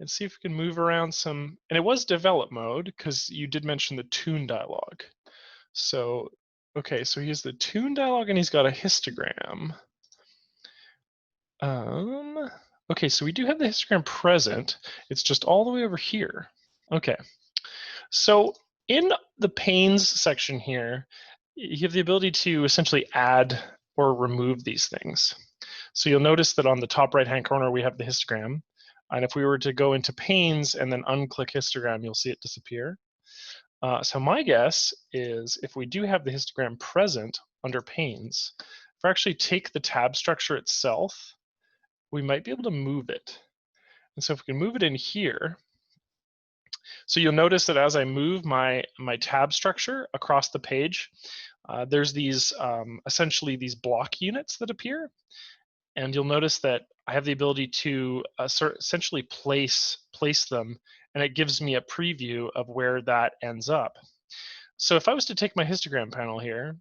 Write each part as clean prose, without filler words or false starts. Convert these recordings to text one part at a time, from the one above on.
and see if we can move around some, and it was develop mode because you did mention the tune dialog. So, okay, so he has the tune dialog and he's got a histogram. Okay, so we do have the histogram present. It's just all the way over here. Okay, so in the panes section here, you have the ability to essentially add or remove these things. So you'll notice that on the top right-hand corner, we have the histogram. And if we were to go into panes and then unclick histogram, you'll see it disappear. So my guess is if we do have the histogram present under panes, if I actually take the tab structure itself, we might be able to move it. And so if we can move it in here, so you'll notice that as I move my tab structure across the page, there's these essentially these block units that appear. And you'll notice that I have the ability to essentially place them, and it gives me a preview of where that ends up. So if I was to take my histogram panel here,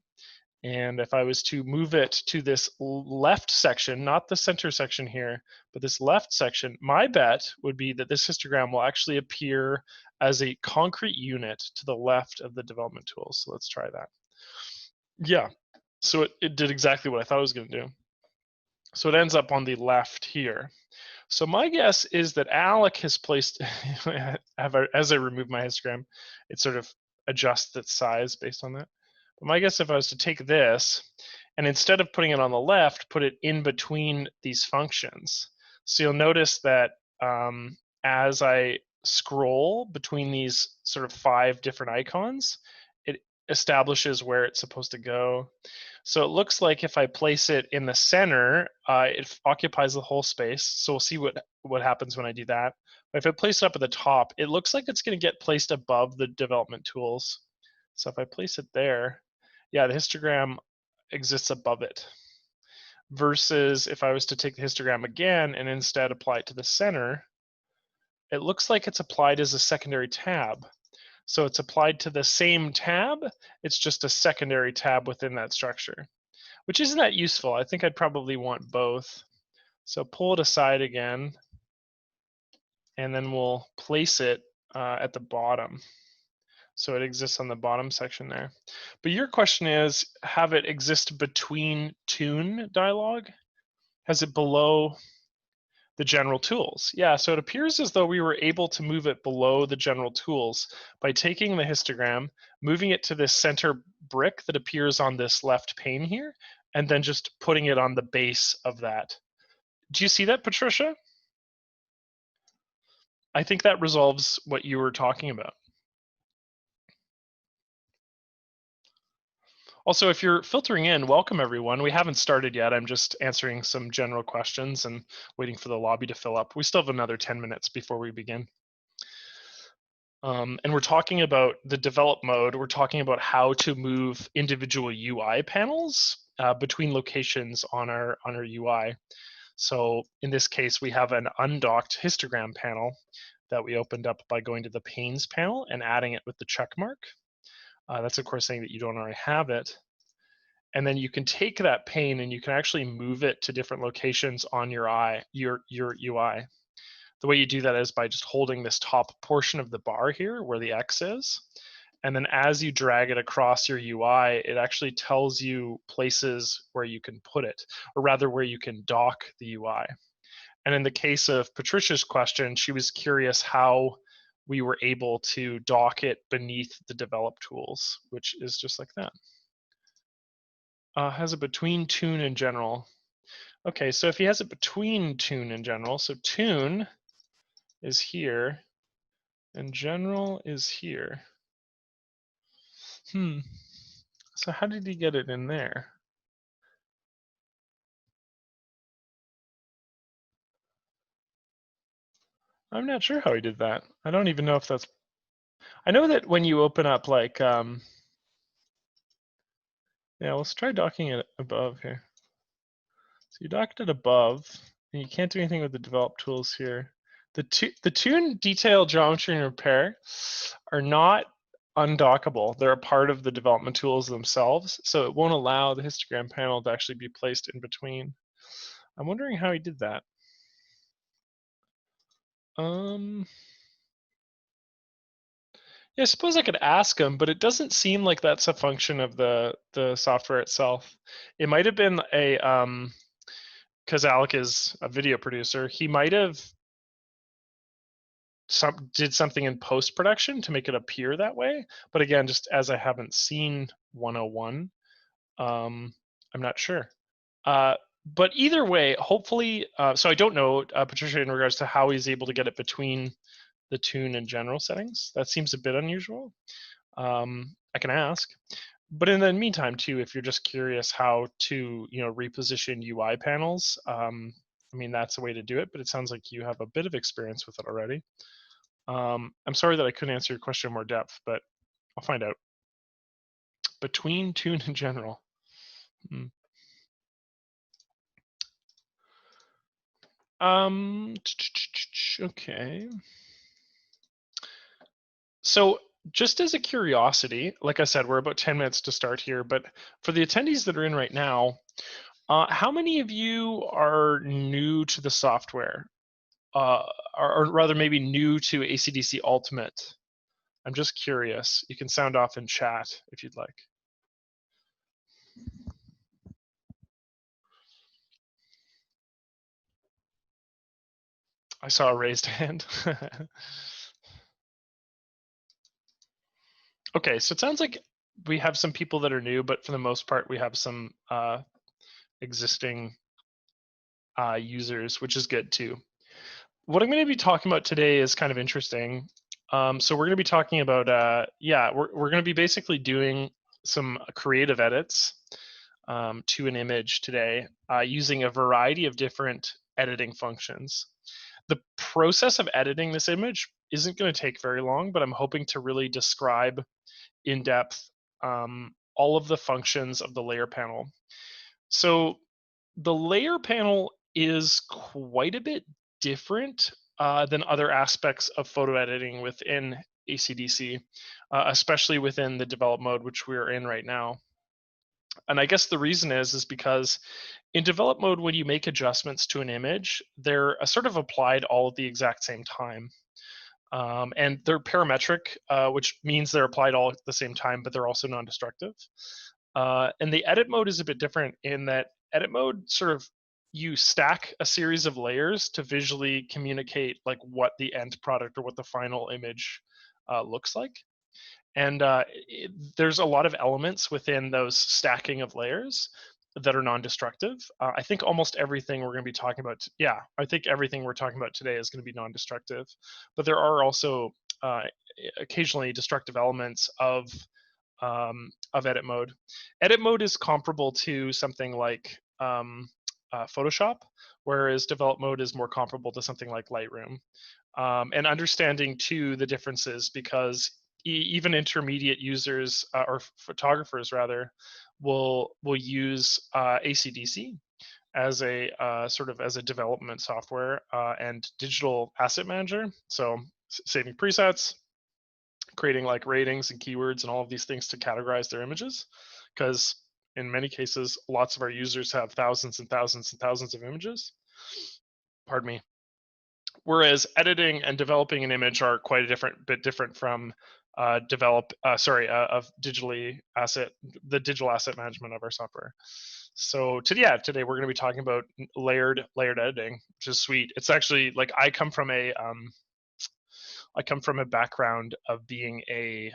and if I was to move it to this left section, not the center section here, but this left section, my bet would be that this histogram will actually appear as a concrete unit to the left of the development tools. So let's try that. Yeah, so it did exactly what I thought it was going to do. So it ends up on the left here. So my guess is that Alec has placed, as I remove my histogram, it sort of adjusts its size based on that. But my guess, if I was to take this, and instead of putting it on the left, put it in between these functions. So you'll notice that as I scroll between these sort of 5 different icons, it establishes where it's supposed to go. So it looks like if I place it in the center, it occupies the whole space. So we'll see what happens when I do that. But if I place it up at the top, it looks like it's going to get placed above the development tools. So if I place it there, yeah, the histogram exists above it. Versus if I was to take the histogram again and instead apply it to the center, it looks like it's applied as a secondary tab. So it's applied to the same tab, it's just a secondary tab within that structure, which isn't that useful. I think I'd probably want both. So pull it aside again, and then we'll place it at the bottom. So it exists on the bottom section there. But your question is, have it exist between tune dialog? Has it below the general tools? Yeah, so it appears as though we were able to move it below the general tools by taking the histogram, moving it to this center brick that appears on this left pane here, and then just putting it on the base of that. Do you see that, Patricia? I think that resolves what you were talking about. Also, if you're filtering in, welcome everyone. We haven't started yet. I'm just answering some general questions and waiting for the lobby to fill up. We still have another 10 minutes before we begin. And we're talking about the develop mode. We're talking about how to move individual UI panels between locations on our UI. So in this case, we have an undocked histogram panel that we opened up by going to the panes panel and adding it with the check mark. That's of course saying that you don't already have it. And then you can take that pane and you can actually move it to different locations on your UI. The way you do that is by just holding this top portion of the bar here where the X is. And then as you drag it across your UI, it actually tells you places where you can put it, or rather where you can dock the UI. And in the case of Patricia's question, she was curious how we were able to dock it beneath the develop tools, which is just like that. Has it between tune and general. Okay, so if he has it between tune and general, so tune is here and general is here. So how did he get it in there? I'm not sure how he did that. I don't even know if that's, I know that when you open up like, yeah, let's try docking it above here. So you docked it above, and you can't do anything with the develop tools here. The tune detail, geometry, and repair are not undockable. They're a part of the development tools themselves, so it won't allow the histogram panel to actually be placed in between. I'm wondering how he did that. Yeah, I suppose I could ask him, but it doesn't seem like that's a function of the software itself. It might have been a because Alec is a video producer. He might have did something in post production to make it appear that way. But again, just as I haven't seen 101, I'm not sure. Uh, but either way, hopefully, so I don't know, Patricia, in regards to how he's able to get it between the tune and general settings. That seems a bit unusual. I can ask. But in the meantime, too, if you're just curious how to, reposition UI panels, I mean, that's a way to do it. But it sounds like you have a bit of experience with it already. I'm sorry that I couldn't answer your question in more depth, but I'll find out. Between tune and general. Hmm. Okay. So just as a curiosity, like I said, we're about 10 minutes to start here, but for the attendees that are in right now, how many of you are new to the software? Or rather maybe new to ACDSee Ultimate? I'm just curious. You can sound off in chat if you'd like. I saw a raised hand. Okay, so it sounds like we have some people that are new, but for the most part, we have some existing users, which is good too. What I'm going to be talking about today is kind of interesting. So we're going to be talking about, we're going to be basically doing some creative edits to an image today using a variety of different editing functions. The process of editing this image isn't going to take very long, but I'm hoping to really describe in depth all of the functions of the layer panel. So the layer panel is quite a bit different than other aspects of photo editing within ACDSee, especially within the develop mode, which we're in right now. And I guess the reason is because in develop mode, when you make adjustments to an image, they're sort of applied all at the exact same time. And they're parametric, which means they're applied all at the same time, but they're also non-destructive. And the edit mode is a bit different in that edit mode sort of you stack a series of layers to visually communicate like what the end product or what the final image looks like. And there's a lot of elements within those stacking of layers that are non-destructive. I think almost everything we're going to be talking about, I think everything we're talking about today is going to be non-destructive. But there are also occasionally destructive elements of edit mode. Edit mode is comparable to something like Photoshop, whereas develop mode is more comparable to something like Lightroom. And understanding too the differences, because even intermediate users or photographers rather will use ACDSee as a sort of as a development software and digital asset manager. So saving presets, creating like ratings and keywords and all of these things to categorize their images, because in many cases lots of our users have thousands and thousands and thousands of images. Pardon me. Whereas editing and developing an image are quite a bit different from of the digital asset management of our software. So today we're going to be talking about layered editing, which is sweet. It's actually like I come from a background of being a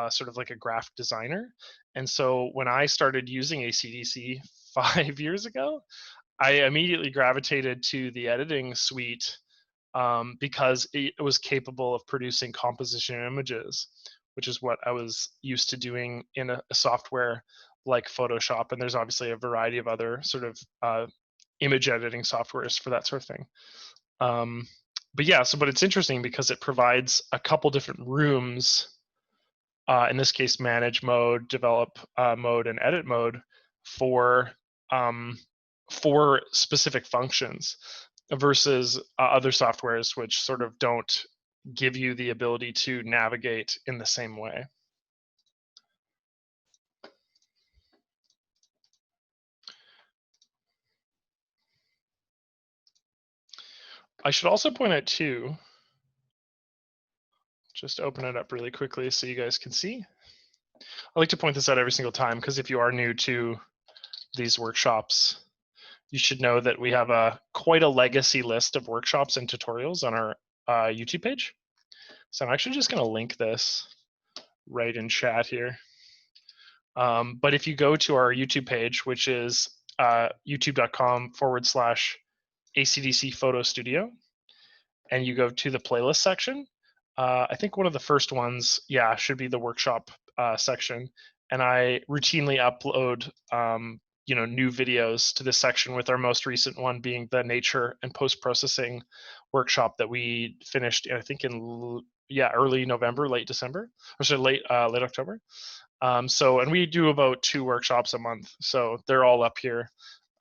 sort of like a graphic designer, and so when I started using ACDSee 5 years ago, I immediately gravitated to the editing suite because it was capable of producing composition images, which is what I was used to doing in a software like Photoshop. And there's obviously a variety of other sort of image editing softwares for that sort of thing. But it's interesting because it provides a couple different rooms, in this case, manage mode, develop mode, and edit mode for specific functions versus other softwares which sort of don't give you the ability to navigate in the same way. I should also point out too just open it up really quickly so you guys can see. I like to point this out every single time because if you are new to these workshops, you should know that we have quite a legacy list of workshops and tutorials on our YouTube page. So I'm actually just going to link this right in chat here. But if you go to our YouTube page, which is youtube.com/ACDSee Photo Studio, and you go to the playlist section, I think one of the first ones, yeah, should be the workshop section. And I routinely upload, new videos to this section, with our most recent one being the nature and post-processing workshop that we finished, I think in early November, late December, or so late October. And we do about 2 workshops a month, so they're all up here.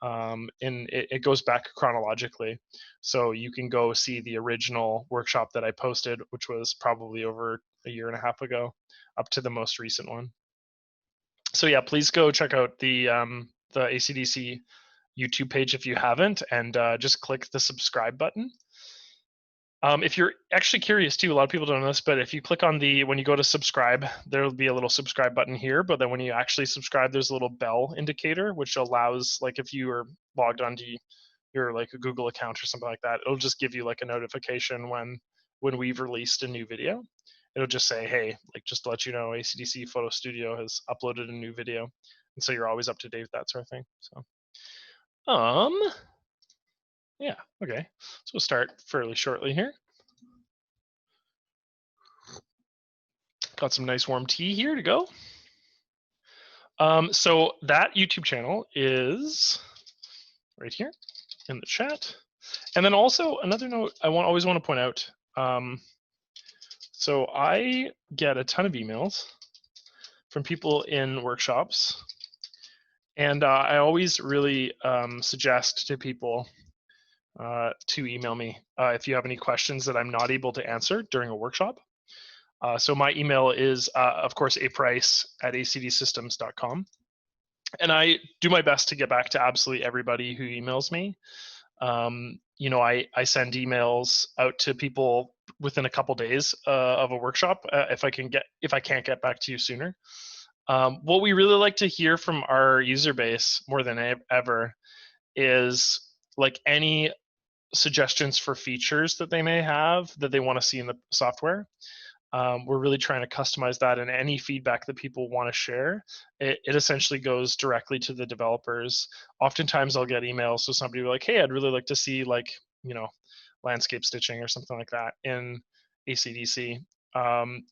And it goes back chronologically. So you can go see the original workshop that I posted, which was probably over a year and a half ago, up to the most recent one. So yeah, please go check out the ACDSee YouTube page if you haven't, and just click the subscribe button. If you're actually curious too, a lot of people don't know this, but if you click on when you go to subscribe, there'll be a little subscribe button here, but then when you actually subscribe, there's a little bell indicator, which allows, like if you are logged onto your like a Google account or something like that, it'll just give you like a notification when we've released a new video. It'll just say, hey, like just to let you know, ACDSee Photo Studio has uploaded a new video. And so you're always up to date with that sort of thing. So, yeah, okay. So we'll start fairly shortly here. Got some nice warm tea here to go. So that YouTube channel is right here in the chat. And then also another note I always want to point out. So I get a ton of emails from people in workshops, and I always really suggest to people to email me if you have any questions that I'm not able to answer during a workshop. So my email is, of course, aprice@acdsystems.com. And I do my best to get back to absolutely everybody who emails me. I send emails out to people within a couple days of a workshop if I can't get back to you sooner. What we really like to hear from our user base more than ever is like any suggestions for features that they may have that they want to see in the software. We're really trying to customize that, and any feedback that people want to share, it essentially goes directly to the developers. Oftentimes I'll get emails, so somebody will be like, hey, I'd really like to see landscape stitching or something like that in ACDSee.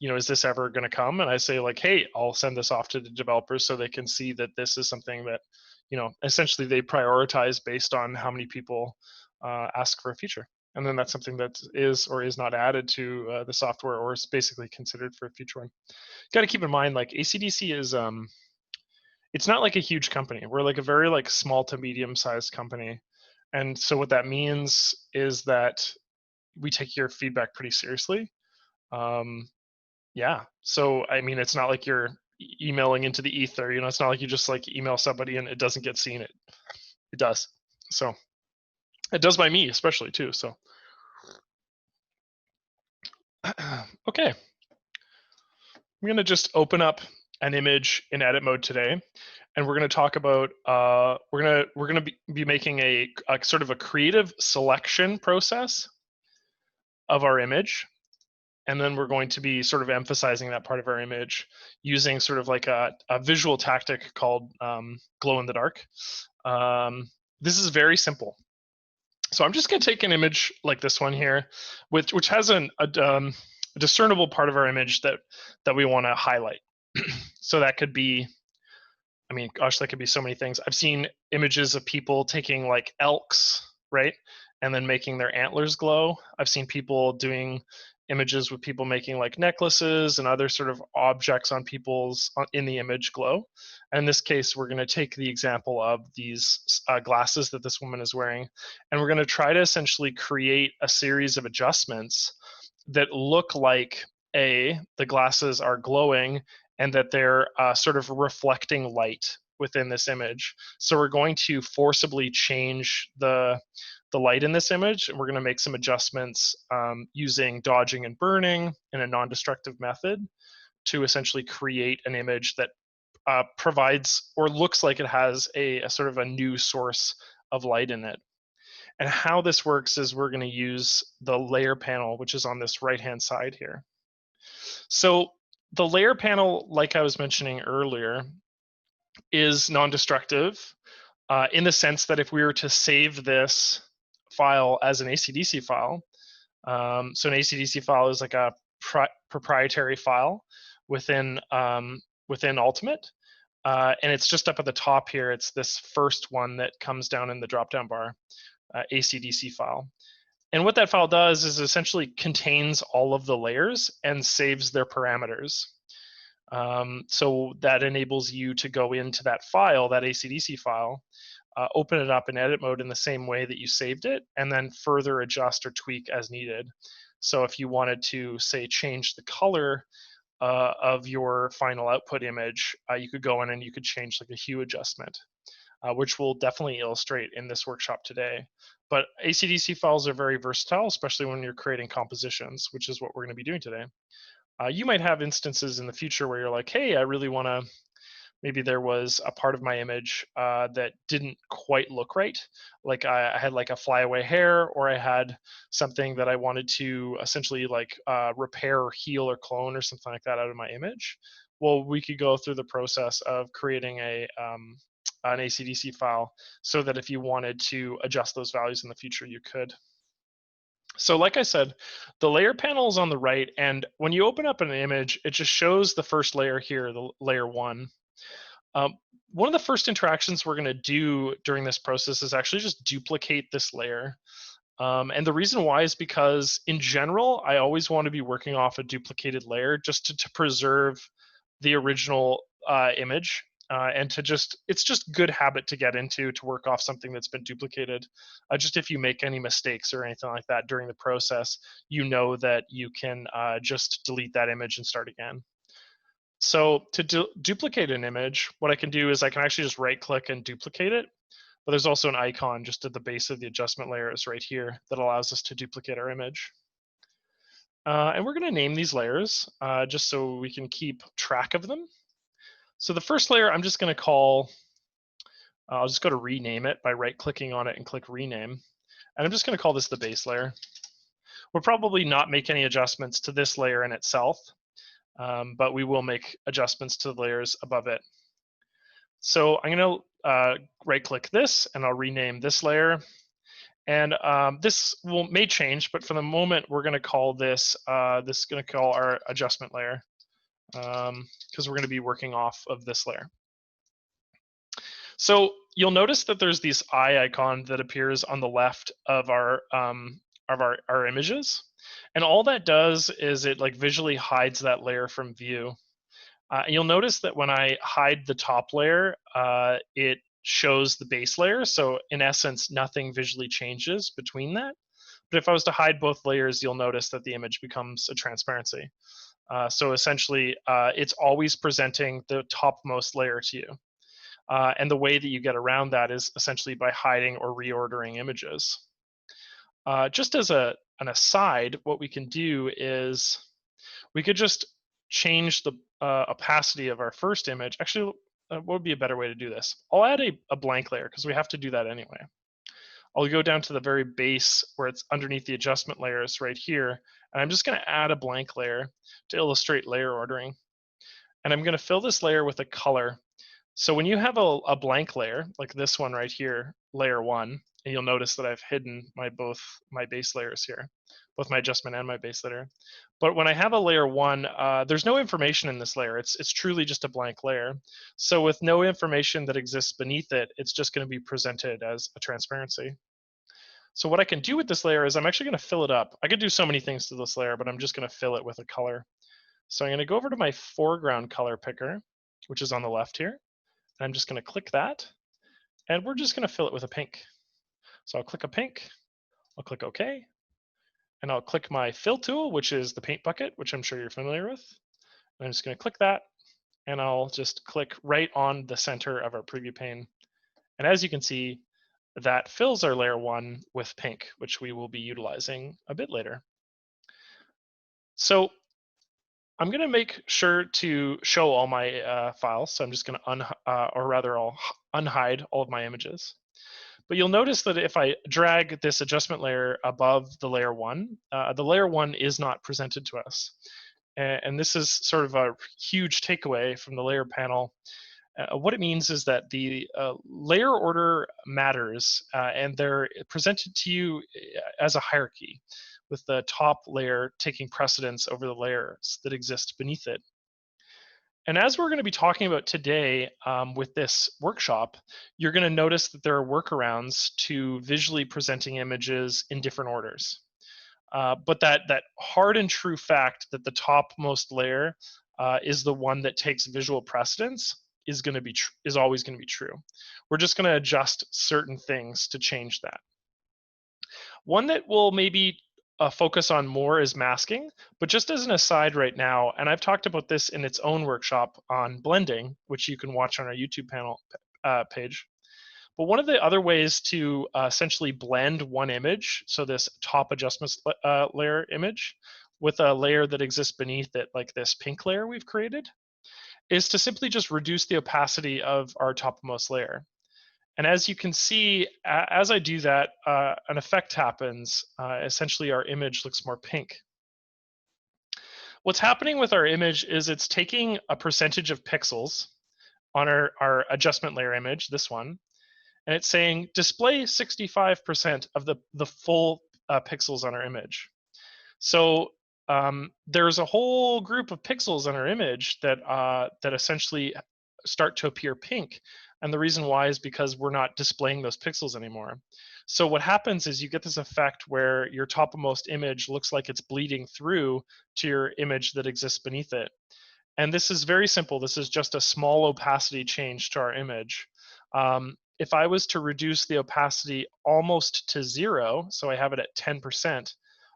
Is this ever going to come? And I say like, hey, I'll send this off to the developers so they can see that this is something that, essentially they prioritize based on how many people ask for a feature. And then that's something that is or is not added to the software, or is basically considered for a future one. Got to keep in mind, like ACDSee is, it's not like a huge company. We're like a very like small to medium sized company. And so what that means is that we take your feedback pretty seriously. Yeah. So, I mean, it's not like you're emailing into the ether, it's not like you just like email somebody and it doesn't get seen. It does. So it does by me, especially too. So, okay. I'm going to just open up an image in edit mode today, and we're going to talk about we're going to be making a sort of a creative selection process of our image, and then we're going to be sort of emphasizing that part of our image using sort of like a visual tactic called glow in the dark. This is very simple. So I'm just going to take an image like this one here, which has a discernible part of our image that we want to highlight. So that could be, I mean, gosh, that could be so many things. I've seen images of people taking like elks, right, and then making their antlers glow. I've seen people doing images with people making like necklaces and other sort of objects on in the image glow. And in this case, we're going to take the example of these glasses that this woman is wearing, and we're going to try to essentially create a series of adjustments that look like the glasses are glowing and that they're sort of reflecting light within this image. So we're going to forcibly change the light in this image, and we're going to make some adjustments using dodging and burning in a non-destructive method to essentially create an image that provides or looks like it has a sort of a new source of light in it. And how this works is we're going to use the layer panel, which is on this right-hand side here. So the layer panel, like I was mentioning earlier, is non-destructive in the sense that if we were to save this file as an ACDSee file, so an ACDSee file is like a proprietary file within within Ultimate, and it's just up at the top here. It's this first one that comes down in the drop-down bar, ACDSee file. And what that file does is essentially contains all of the layers and saves their parameters. So that enables you to go into that file, that ACDSee file, open it up in edit mode in the same way that you saved it, and then further adjust or tweak as needed. So if you wanted to, say, change the color of your final output image, you could go in and you could change like a hue adjustment, which we'll definitely illustrate in this workshop today. But ACDSee files are very versatile, especially when you're creating compositions, which is what we're going to be doing today. You might have instances in the future where you're like, hey, I really want to, maybe there was a part of my image that didn't quite look right. Like I had like a flyaway hair, or I had something that I wanted to essentially like repair or heal or clone or something like that out of my image. Well, we could go through the process of creating an ACDSee file so that if you wanted to adjust those values in the future, you could. So like I said, the layer panel is on the right, and when you open up an image, it just shows the first layer here, the layer 1. One of the first interactions we're going to do during this process is actually just duplicate this layer. And the reason why is because in general, I always want to be working off a duplicated layer just to preserve the original image. And to just, it's just good habit to get into to work off something that's been duplicated. Just if you make any mistakes or anything like that during the process, you know that you can just delete that image and start again. So to duplicate an image, what I can do is I can actually just right click and duplicate it. But there's also an icon just at the base of the adjustment layers right here that allows us to duplicate our image. And we're going to name these layers just so we can keep track of them. So the first layer I'm just going to call, I'll just go to rename it by right clicking on it and click rename. And I'm just going to call this the base layer. We'll probably not make any adjustments to this layer in itself, but we will make adjustments to the layers above it. So I'm going to right click this and I'll rename this layer. And this may change, but for the moment, we're going to call this, this is going to call our adjustment layer because we're going to be working off of this layer. So you'll notice that there's this eye icon that appears on the left of our images. And all that does is it like visually hides that layer from view. You'll notice that when I hide the top layer, it shows the base layer. So in essence, nothing visually changes between that. But if I was to hide both layers, you'll notice that the image becomes a transparency. So essentially, it's always presenting the topmost layer to you. And the way that you get around that is essentially by hiding or reordering images. Just as an aside, what we can do is we could just change the opacity of our first image. Actually, what would be a better way to do this? I'll add a blank layer because we have to do that anyway. I'll go down to the very base where it's underneath the adjustment layers right here. And I'm just going to add a blank layer to illustrate layer ordering. And I'm going to fill this layer with a color. So when you have a blank layer, like this one right here, layer 1, and you'll notice that I've hidden both my base layers here, both my adjustment and my base layer. But when I have a layer 1, there's no information in this layer. It's truly just a blank layer. So with no information that exists beneath it, it's just going to be presented as a transparency. So what I can do with this layer is I'm actually going to fill it up. I could do so many things to this layer, but I'm just going to fill it with a color. So I'm going to go over to my foreground color picker, which is on the left here. And I'm just going to click that. And we're just going to fill it with a pink. So I'll click a pink. I'll click OK. And I'll click my fill tool, which is the paint bucket, which I'm sure you're familiar with. And I'm just going to click that. and I'll just click right on the center of our preview pane. And as you can see, that fills our layer 1 with pink, which we will be utilizing a bit later. So I'm going to make sure to show all my files. So I'm just going to, I'll unhide all of my images. But you'll notice that if I drag this adjustment layer above the layer 1 is not presented to us. And this is sort of a huge takeaway from the layer panel. What it means is that the layer order matters, and they're presented to you as a hierarchy, with the top layer taking precedence over the layers that exist beneath it. And as we're going to be talking about today with this workshop, you're going to notice that there are workarounds to visually presenting images in different orders. But that hard and true fact that the topmost layer is the one that takes visual precedence is always going to be true. We're just going to adjust certain things to change that. One that we'll maybe focus on more is masking, but just as an aside right now, and I've talked about this in its own workshop on blending, which you can watch on our YouTube panel page. But one of the other ways to essentially blend one image, so this top adjustments layer image, with a layer that exists beneath it, like this pink layer we've created, is to simply just reduce the opacity of our topmost layer. And as you can see, as I do that, an effect happens. Essentially, our image looks more pink. What's happening with our image is it's taking a percentage of pixels on our adjustment layer image, this one, and it's saying display 65% of the full pixels on our image. So there's a whole group of pixels on our image that that essentially start to appear pink, and the reason why is because we're not displaying those pixels anymore. So what happens is you get this effect where your topmost image looks like it's bleeding through to your image that exists beneath it. And this is very simple. This is just a small opacity change to our image. If I was to reduce the opacity almost to 0, so I have it at 10%,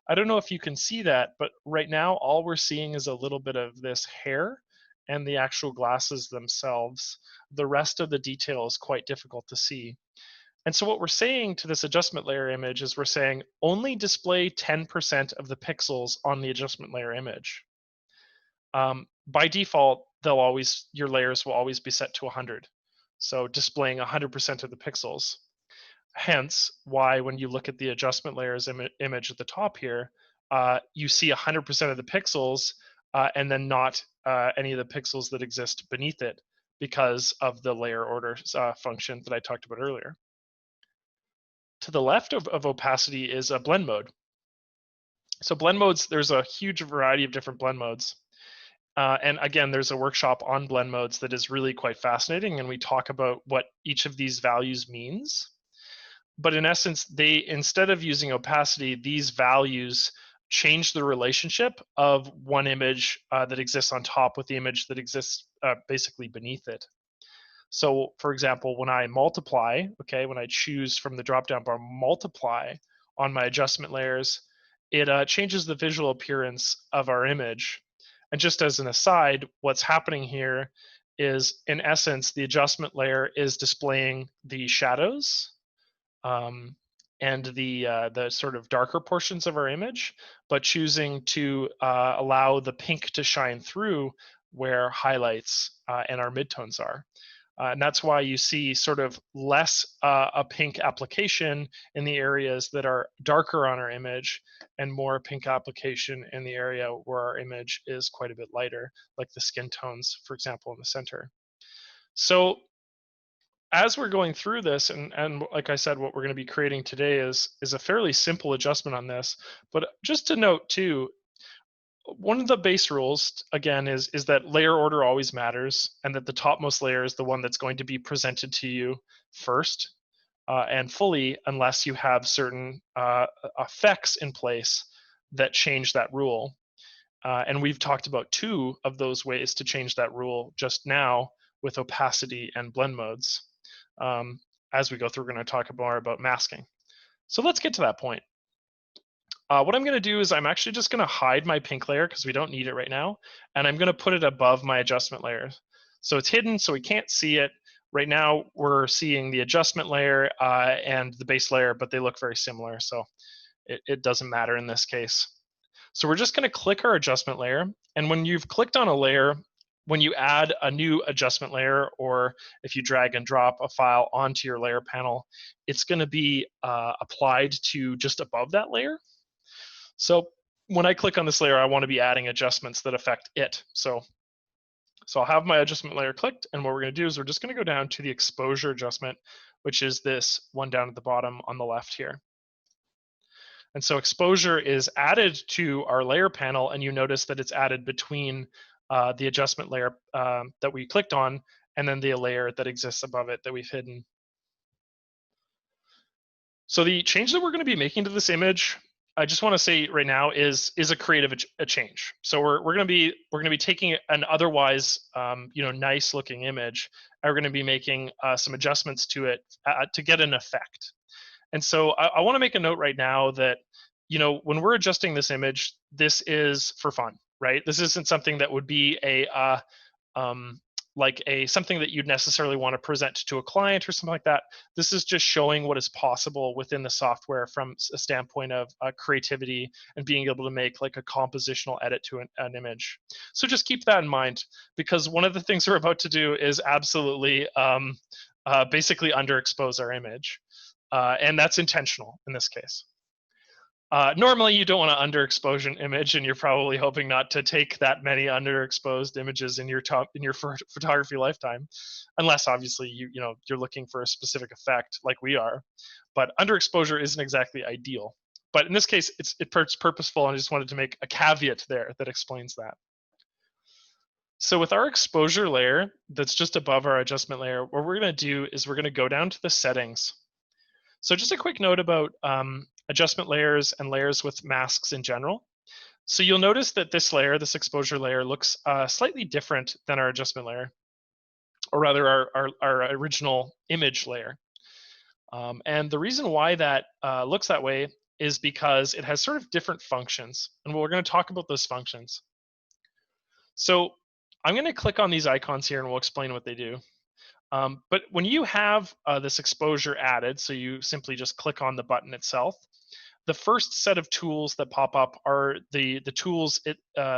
I don't know if you can see that, but right now all we're seeing is a little bit of this hair and the actual glasses themselves. The rest of the detail is quite difficult to see. And so what we're saying to this adjustment layer image is we're saying only display 10% of the pixels on the adjustment layer image. By default, your layers will always be set to 100. So displaying 100% of the pixels. Hence why when you look at the adjustment layers image at the top here, you see 100% of the pixels and then not any of the pixels that exist beneath it because of the layer order function that I talked about earlier. To the left of opacity is a blend mode. So blend modes, there's a huge variety of different blend modes. And again, there's a workshop on blend modes that is really quite fascinating, and we talk about what each of these values means. But in essence, instead of using opacity, these values change the relationship of one image that exists on top with the image that exists basically beneath it. So for example, when I multiply, when I choose from the drop-down bar multiply on my adjustment layers, it changes the visual appearance of our image. And just as an aside, what's happening here is, in essence, the adjustment layer is displaying the shadows and the sort of darker portions of our image, but choosing to allow the pink to shine through where highlights and our midtones are. And that's why you see sort of less a pink application in the areas that are darker on our image, and more pink application in the area where our image is quite a bit lighter, like the skin tones, for example, in the center. So as we're going through this, and like I said, what we're going to be creating today is a fairly simple adjustment on this. But just to note too, one of the base rules again is that layer order always matters, and that the topmost layer is the one that's going to be presented to you first and fully, unless you have certain effects in place that change that rule. And we've talked about 2 of those ways to change that rule just now with opacity and blend modes. As we go through, we're going to talk more about masking. So let's get to that point. What I'm going to do is I'm actually just going to hide my pink layer because we don't need it right now, and I'm going to put it above my adjustment layers. So it's hidden, so we can't see it. Right now, we're seeing the adjustment layer and the base layer, but they look very similar, so it doesn't matter in this case. So we're just going to click our adjustment layer. And when you've clicked on a layer, when you add a new adjustment layer, or if you drag and drop a file onto your layer panel, it's going to be applied to just above that layer. So when I click on this layer, I want to be adding adjustments that affect it. So I'll have my adjustment layer clicked, and what we're going to do is we're just going to go down to the exposure adjustment, which is this one down at the bottom on the left here. And so exposure is added to our layer panel, and you notice that it's added between the adjustment layer that we clicked on and then the layer that exists above it that we've hidden. So the change that we're going to be making to this image, I just want to say right now, is a creative a change. So we're going to be taking an otherwise nice looking image, and we're going to be making some adjustments to it to get an effect. And so I want to make a note right now that, when we're adjusting this image, this is for fun, right? This isn't something that would be something that you'd necessarily want to present to a client or something like that. This is just showing what is possible within the software from a standpoint of creativity and being able to make like a compositional edit to an image. So just keep that in mind, because one of the things we're about to do is absolutely basically underexpose our image. And that's intentional in this case. Normally, you don't want to underexpose an image, and you're probably hoping not to take that many underexposed images in your photography lifetime, unless obviously you're looking for a specific effect like we are. But underexposure isn't exactly ideal. But in this case, it's purposeful, and I just wanted to make a caveat there that explains that. So with our exposure layer that's just above our adjustment layer, what we're going to do is we're going to go down to the settings. So just a quick note about adjustment layers and layers with masks in general. So you'll notice that this layer, this exposure layer, looks slightly different than our adjustment layer, or rather our original image layer. And the reason why that looks that way is because it has sort of different functions, and we're going to talk about those functions. So I'm going to click on these icons here, and we'll explain what they do. But when you have this exposure added, so you simply just click on the button itself, the first set of tools that pop up are the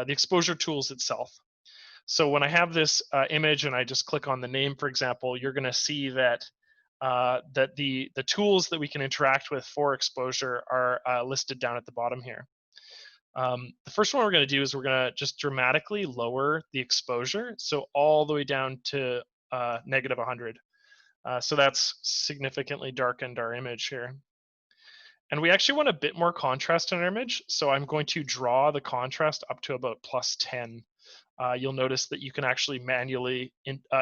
exposure tools itself. So when I have this image and I just click on the name, for example, you're going to see that the tools that we can interact with for exposure are listed down at the bottom here. The first one we're going to do is we're going to just dramatically lower the exposure, so all the way down to negative 100. So that's significantly darkened our image here. And we actually want a bit more contrast in our image, so I'm going to draw the contrast up to about +10. You'll notice that you can actually manually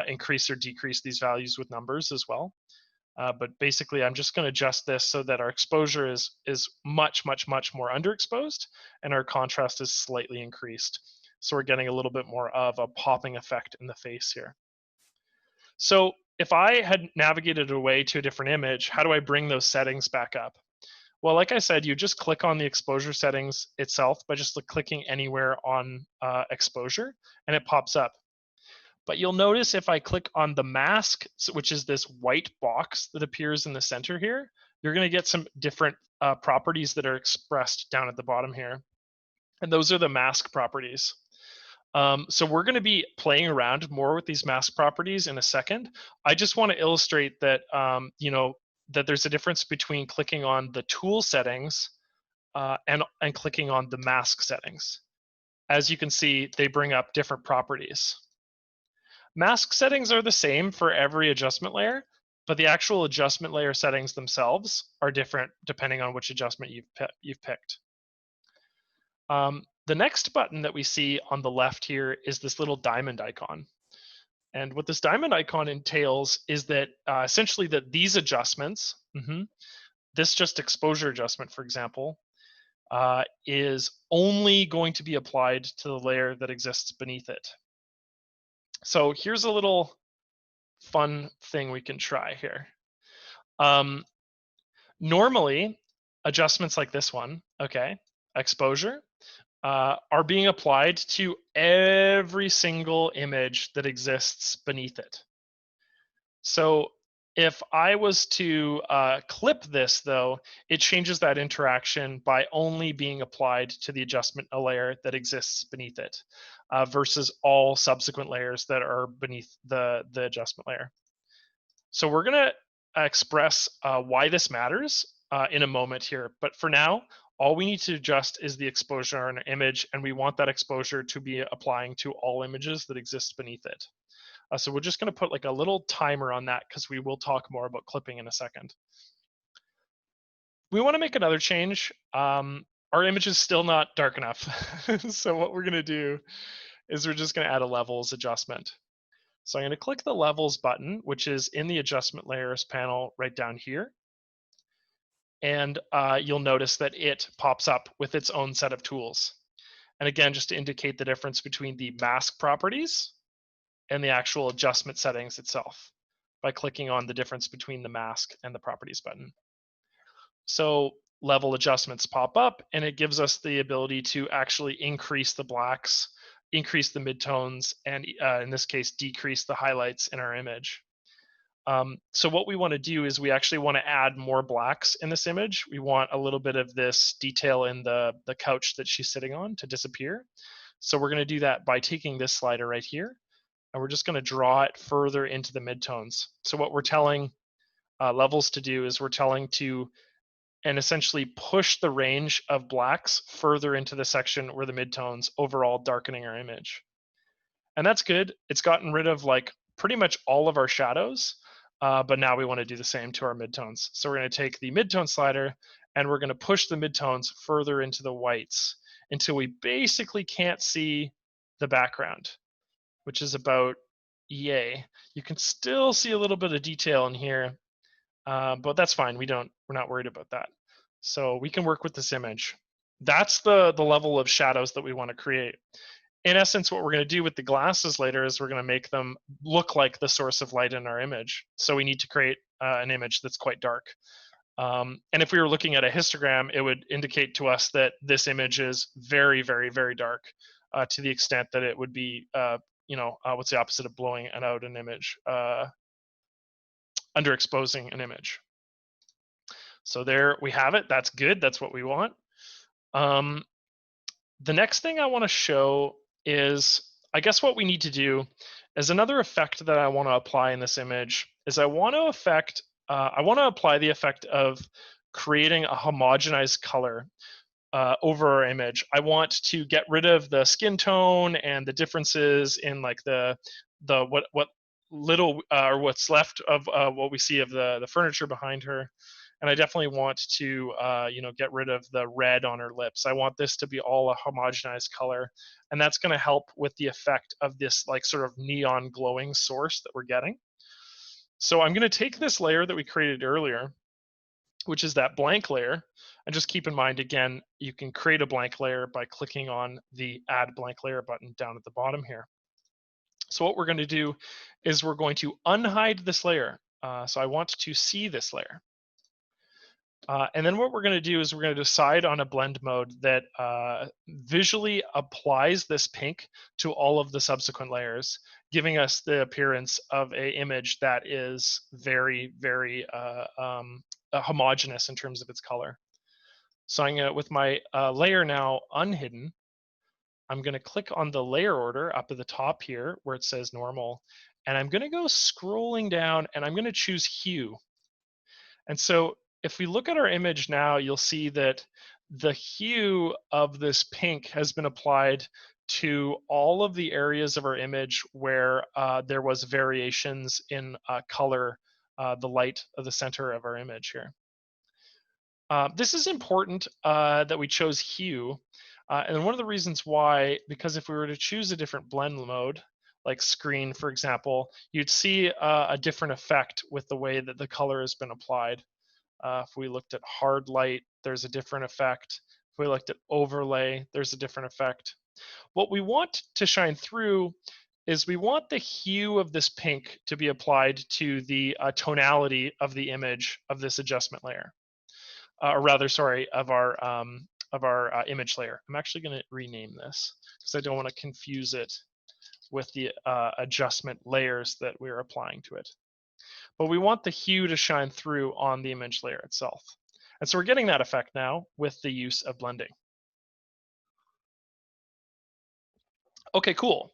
increase or decrease these values with numbers as well. But basically, I'm just going to adjust this so that our exposure is much, much, much more underexposed, and our contrast is slightly increased. So we're getting a little bit more of a popping effect in the face here. So if I had navigated away to a different image, how do I bring those settings back up? Well, like I said, you just click on the exposure settings itself by just clicking anywhere on exposure, and it pops up. But you'll notice if I click on the mask, which is this white box that appears in the center here, you're going to get some different properties that are expressed down at the bottom here. And those are the mask properties. So we're going to be playing around more with these mask properties in a second. I just want to illustrate that, that there's a difference between clicking on the tool settings and clicking on the mask settings. As you can see, they bring up different properties. Mask settings are the same for every adjustment layer, but the actual adjustment layer settings themselves are different depending on which adjustment you've picked. The next button that we see on the left here is this little diamond icon. And what this diamond icon entails is that essentially that these adjustments, this just exposure adjustment, for example, is only going to be applied to the layer that exists beneath it. So here's a little fun thing we can try here. Normally, adjustments like this one, okay, exposure, are being applied to every single image that exists beneath it. So if I was to clip this, though, it changes that interaction by only being applied to the adjustment layer that exists beneath it, versus all subsequent layers that are beneath the adjustment layer. So we're going to express why this matters in a moment here. But for now, all we need to adjust is the exposure on an image, and we want that exposure to be applying to all images that exist beneath it. So we're just going to put like a little timer on that because we will talk more about clipping in a second. We want to make another change. Our image is still not dark enough. So what we're going to do is we're just going to add a levels adjustment. So I'm going to click the levels button, which is in the adjustment layers panel right down here. And you'll notice that it pops up with its own set of tools. And again, just to indicate the difference between the mask properties and the actual adjustment settings itself by clicking on the difference between the mask and the properties button. So level adjustments pop up, and it gives us the ability to actually increase the blacks, increase the midtones, and in this case, decrease the highlights in our image. So what we want to do is we actually want to add more blacks in this image. We want a little bit of this detail in the couch that she's sitting on to disappear. So we're going to do that by taking this slider right here, and we're just going to draw it further into the midtones. So what we're telling levels to do is we're telling to and essentially push the range of blacks further into the section where the midtones, overall darkening our image. And that's good. It's gotten rid of like pretty much all of our shadows, but now we want to do the same to our midtones. So we're going to take the midtone slider and we're going to push the midtones further into the whites until we basically can't see the background, which is about yay. You can still see a little bit of detail in here, but that's fine. We're not worried about that. So we can work with this image. That's the level of shadows that we want to create. In essence, what we're going to do with the glasses later is we're going to make them look like the source of light in our image. So we need to create an image that's quite dark. And if we were looking at a histogram, it would indicate to us that this image is very, very, very dark, to the extent that it would be, what's the opposite of blowing out an image? Underexposing an image. So there we have it. That's good. That's what we want. The next thing I want to show is, I guess what we need to do is another effect that I want to apply in this image is I want to apply the effect of creating a homogenized color over our image. I want to get rid of the skin tone and the differences in like the what little or what's left of what we see of the furniture behind her. And I definitely want to, get rid of the red on her lips. I want this to be all a homogenized color, and that's going to help with the effect of this like sort of neon glowing source that we're getting. So I'm going to take this layer that we created earlier, which is that blank layer, and just keep in mind, again, you can create a blank layer by clicking on the Add Blank Layer button down at the bottom here. So what we're going to do is we're going to unhide this layer. So I want to see this layer. And then what we're going to do is we're going to decide on a blend mode that visually applies this pink to all of the subsequent layers, giving us the appearance of an image that is very, very homogeneous in terms of its color. So I'm going to, with my layer now unhidden, I'm going to click on the layer order up at the top here where it says normal, and I'm going to go scrolling down and I'm going to choose hue. And so if we look at our image now, you'll see that the hue of this pink has been applied to all of the areas of our image where there was variations in color, the light of the center of our image here. This is important that we chose hue. And one of the reasons why, because if we were to choose a different blend mode, like screen, for example, you'd see a different effect with the way that the color has been applied. If we looked at hard light, there's a different effect. If we looked at overlay, there's a different effect. What we want to shine through is we want the hue of this pink to be applied to the tonality of the image of this adjustment layer. Or rather, sorry, of our of our image layer. I'm actually going to rename this because I don't want to confuse it with the adjustment layers that we're applying to it. But we want the hue to shine through on the image layer itself. And so we're getting that effect now with the use of blending. Okay, cool.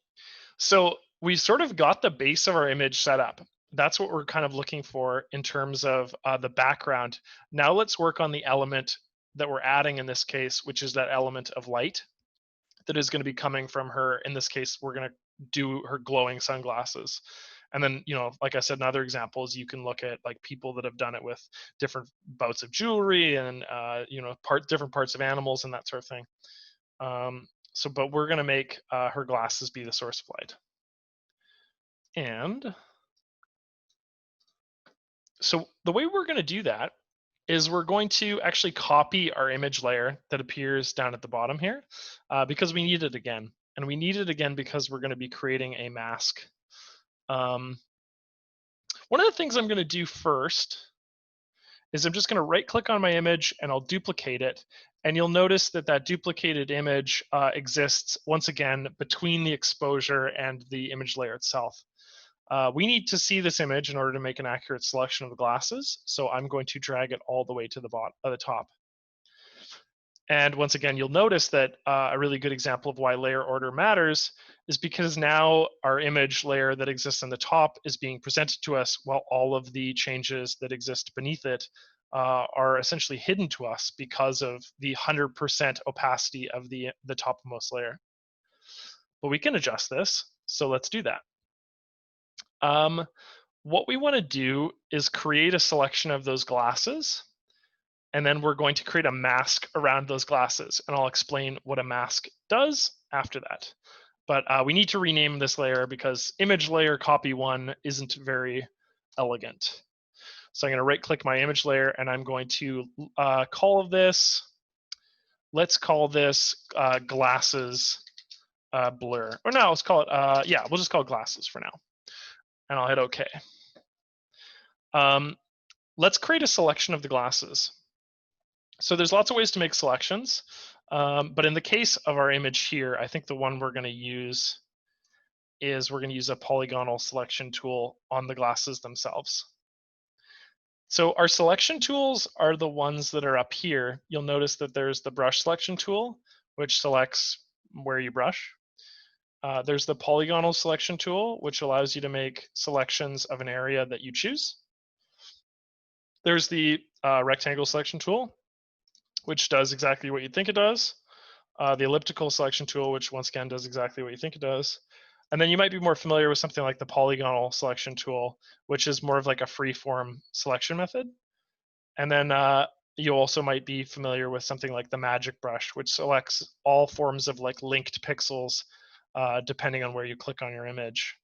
So we sort of got the base of our image set up. That's what we're kind of looking for in terms of the background. Now let's work on the element that we're adding in this case, which is that element of light that is going to be coming from her. In this case, we're going to do her glowing sunglasses. And then, like I said, in other examples, you can look at like people that have done it with different bouts of jewelry and, different parts of animals and that sort of thing. But we're going to make her glasses be the source of light. And so the way we're going to do that is we're going to actually copy our image layer that appears down at the bottom here because we need it again. And we need it again because we're going to be creating a mask. One of the things I'm going to do first is I'm just going to right click on my image and I'll duplicate it. And you'll notice that that duplicated image exists once again between the exposure and the image layer itself. We need to see this image in order to make an accurate selection of the glasses. So I'm going to drag it all the way to the bottom, the top. And once again, you'll notice that a really good example of why layer order matters is because now our image layer that exists on the top is being presented to us while all of the changes that exist beneath it are essentially hidden to us because of the 100% opacity of the topmost layer. But we can adjust this, so let's do that. What we want to do is create a selection of those glasses, and then we're going to create a mask around those glasses, and I'll explain what a mask does after that. But we need to rename this layer because image layer copy 1 isn't very elegant. So I'm going to right click my image layer and I'm going to call this, let's call this glasses blur. Or no, let's call it, we'll just call it glasses for now. And I'll hit OK. Let's create a selection of the glasses. So there's lots of ways to make selections, but in the case of our image here, I think the one we're going to use is we're going to use a polygonal selection tool on the glasses themselves. So our selection tools are the ones that are up here. You'll notice that there's the brush selection tool, which selects where you brush. There's the polygonal selection tool, which allows you to make selections of an area that you choose. There's the rectangle selection tool, which does exactly what you think it does. The elliptical selection tool, which once again does exactly what you think it does. And then you might be more familiar with something like the polygonal selection tool, which is more of like a free-form selection method. And then you also might be familiar with something like the magic brush, which selects all forms of like linked pixels depending on where you click on your image.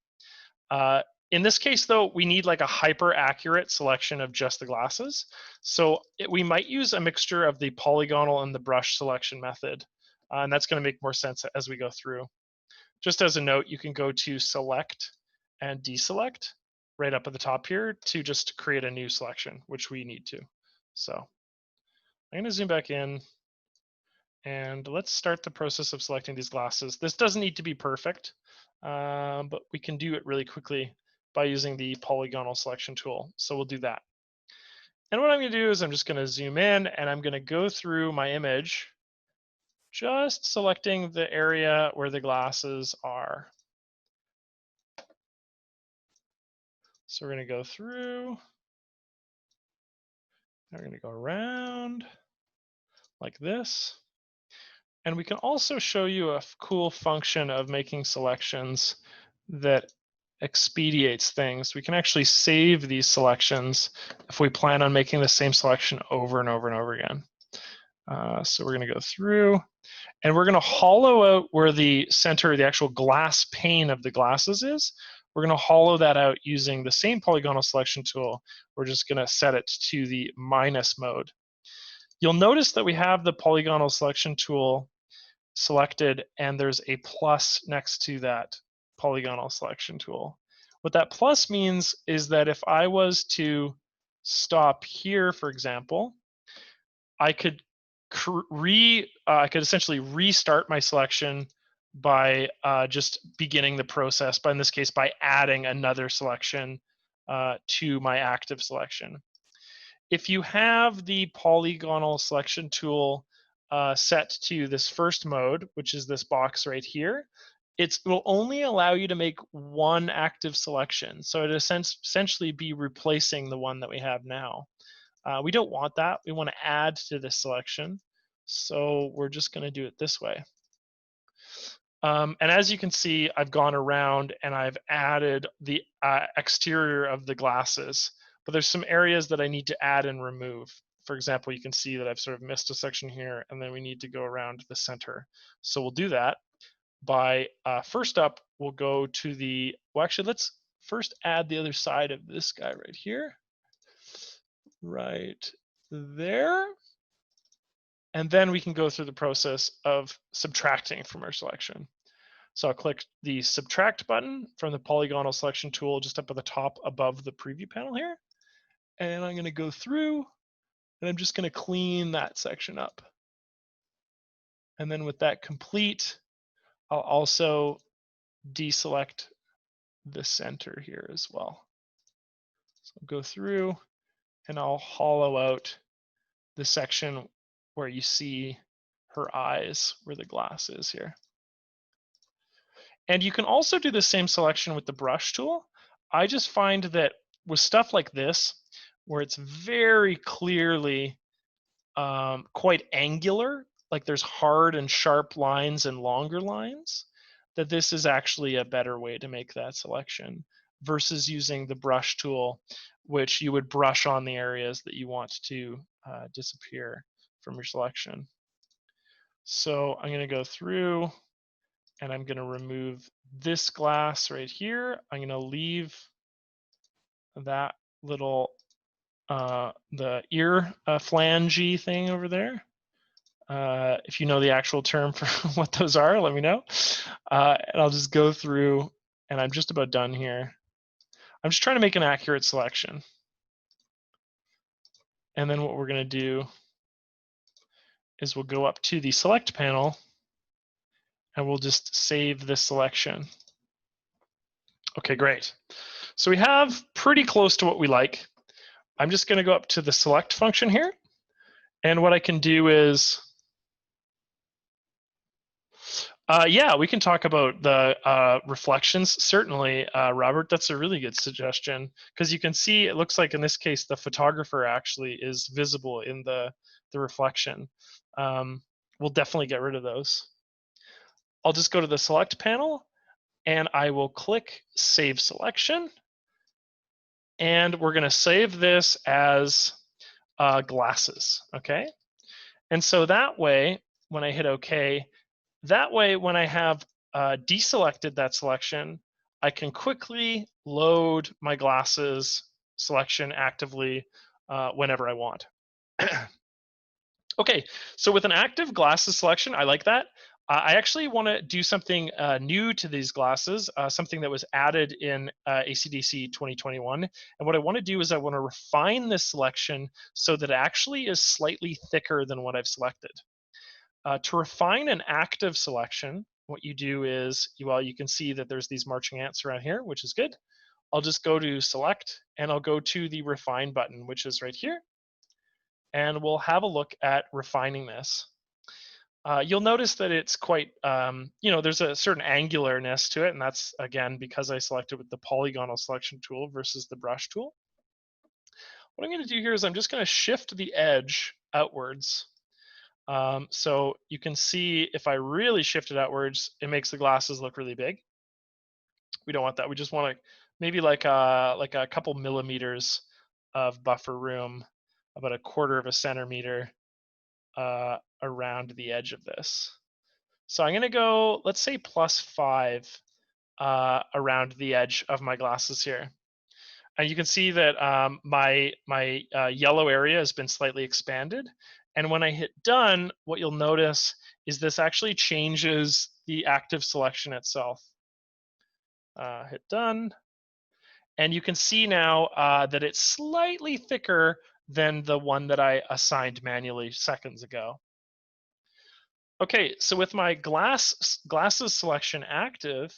In this case, though, we need like a hyper accurate selection of just the glasses. So we might use a mixture of the polygonal and the brush selection method. And that's going to make more sense as we go through. Just as a note, you can go to select and deselect right up at the top here to just create a new selection, which we need to. So I'm going to zoom back in and let's start the process of selecting these glasses. This doesn't need to be perfect, but we can do it really quickly by using the polygonal selection tool. So we'll do that. And what I'm going to do is I'm just going to zoom in and I'm going to go through my image, just selecting the area where the glasses are. So we're going to go through, we're going to go around like this. And we can also show you a cool function of making selections that expedites things. We can actually save these selections if we plan on making the same selection over and over and over again. So we're going to go through and we're going to hollow out where the center, the actual glass pane of the glasses is. We're going to hollow that out using the same polygonal selection tool. We're just going to set it to the minus mode. You'll notice that we have the polygonal selection tool selected and there's a plus next to that polygonal selection tool. What that plus means is that if I was to stop here, for example, I could I could essentially restart my selection by just beginning the process, but in this case, by adding another selection to my active selection. If you have the polygonal selection tool set to this first mode, which is this box right here, it will only allow you to make one active selection. So it essentially be replacing the one that we have now. We don't want that. We want to add to this selection. So we're just going to do it this way. And as you can see, I've gone around and I've added the exterior of the glasses, but there's some areas that I need to add and remove. For example, you can see that I've sort of missed a section here, and then we need to go around the center. So we'll do that by, first up, we'll go to the, well, actually, let's first add the other side of this guy right here. Right there. And then we can go through the process of subtracting from our selection. So I'll click the subtract button from the polygonal selection tool just up at the top above the preview panel here. And I'm going to go through and I'm just going to clean that section up. And then with that complete, I'll also deselect the center here as well. So I'll go through and I'll hollow out the section where you see her eyes, where the glass is here. And you can also do the same selection with the brush tool. I just find that with stuff like this, where it's very clearly quite angular, like there's hard and sharp lines and longer lines, that this is actually a better way to make that selection versus using the brush tool, which you would brush on the areas that you want to disappear from your selection. So I'm going to go through and I'm going to remove this glass right here. I'm going to leave that little the ear flangey thing over there. If you know the actual term for what those are, let me know. And I'll just go through, and I'm just about done here. I'm just trying to make an accurate selection. And then what we're going to do is we'll go up to the select panel, and we'll just save this selection. Okay, great. So we have pretty close to what we like. I'm just going to go up to the select function here. And what I can do is, yeah, we can talk about the reflections. Certainly, Robert, that's a really good suggestion, because you can see it looks like in this case, the photographer actually is visible in the reflection. We'll definitely get rid of those. I'll just go to the select panel and I will click save selection. And we're going to save this as glasses, okay? And so that way, when I hit OK, that way when I have deselected that selection, I can quickly load my glasses selection actively whenever I want. Okay, so with an active glasses selection, I like that. I actually want to do something new to these glasses, something that was added in ACDSee 2021. And what I want to do is I want to refine this selection so that it actually is slightly thicker than what I've selected. To refine an active selection, what you do is, well, you can see that there's these marching ants around here, which is good. I'll just go to select and I'll go to the refine button, which is right here. And we'll have a look at refining this. You'll notice that it's quite, there's a certain angularness to it, and that's, again, because I selected with the polygonal selection tool versus the brush tool. What I'm going to do here is I'm just going to shift the edge outwards. So you can see if I really shift it outwards, it makes the glasses look really big. We don't want that. We just want to maybe like a couple millimeters of buffer room, about 1/4 of a centimeter around the edge of this. So I'm going to go, let's say +5 around the edge of my glasses here. And you can see that my yellow area has been slightly expanded. And when I hit done, what you'll notice is this actually changes the active selection itself. Hit done. And you can see now that it's slightly thicker than the one that I assigned manually seconds ago. Okay, so with my glasses selection active,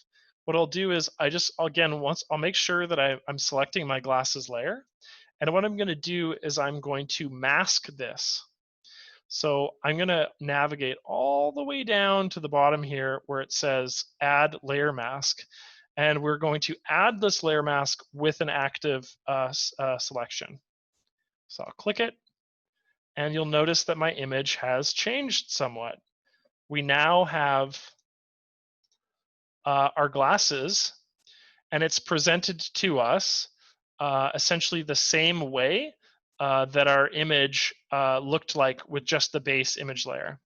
what I'll do is I'll make sure that I'm selecting my glasses layer. And what I'm going to do is I'm going to mask this. So I'm going to navigate all the way down to the bottom here where it says add layer mask. And we're going to add this layer mask with an active selection. So I'll click it, and you'll notice that my image has changed somewhat. We now have our glasses, and it's presented to us essentially the same way that our image looked like with just the base image layer.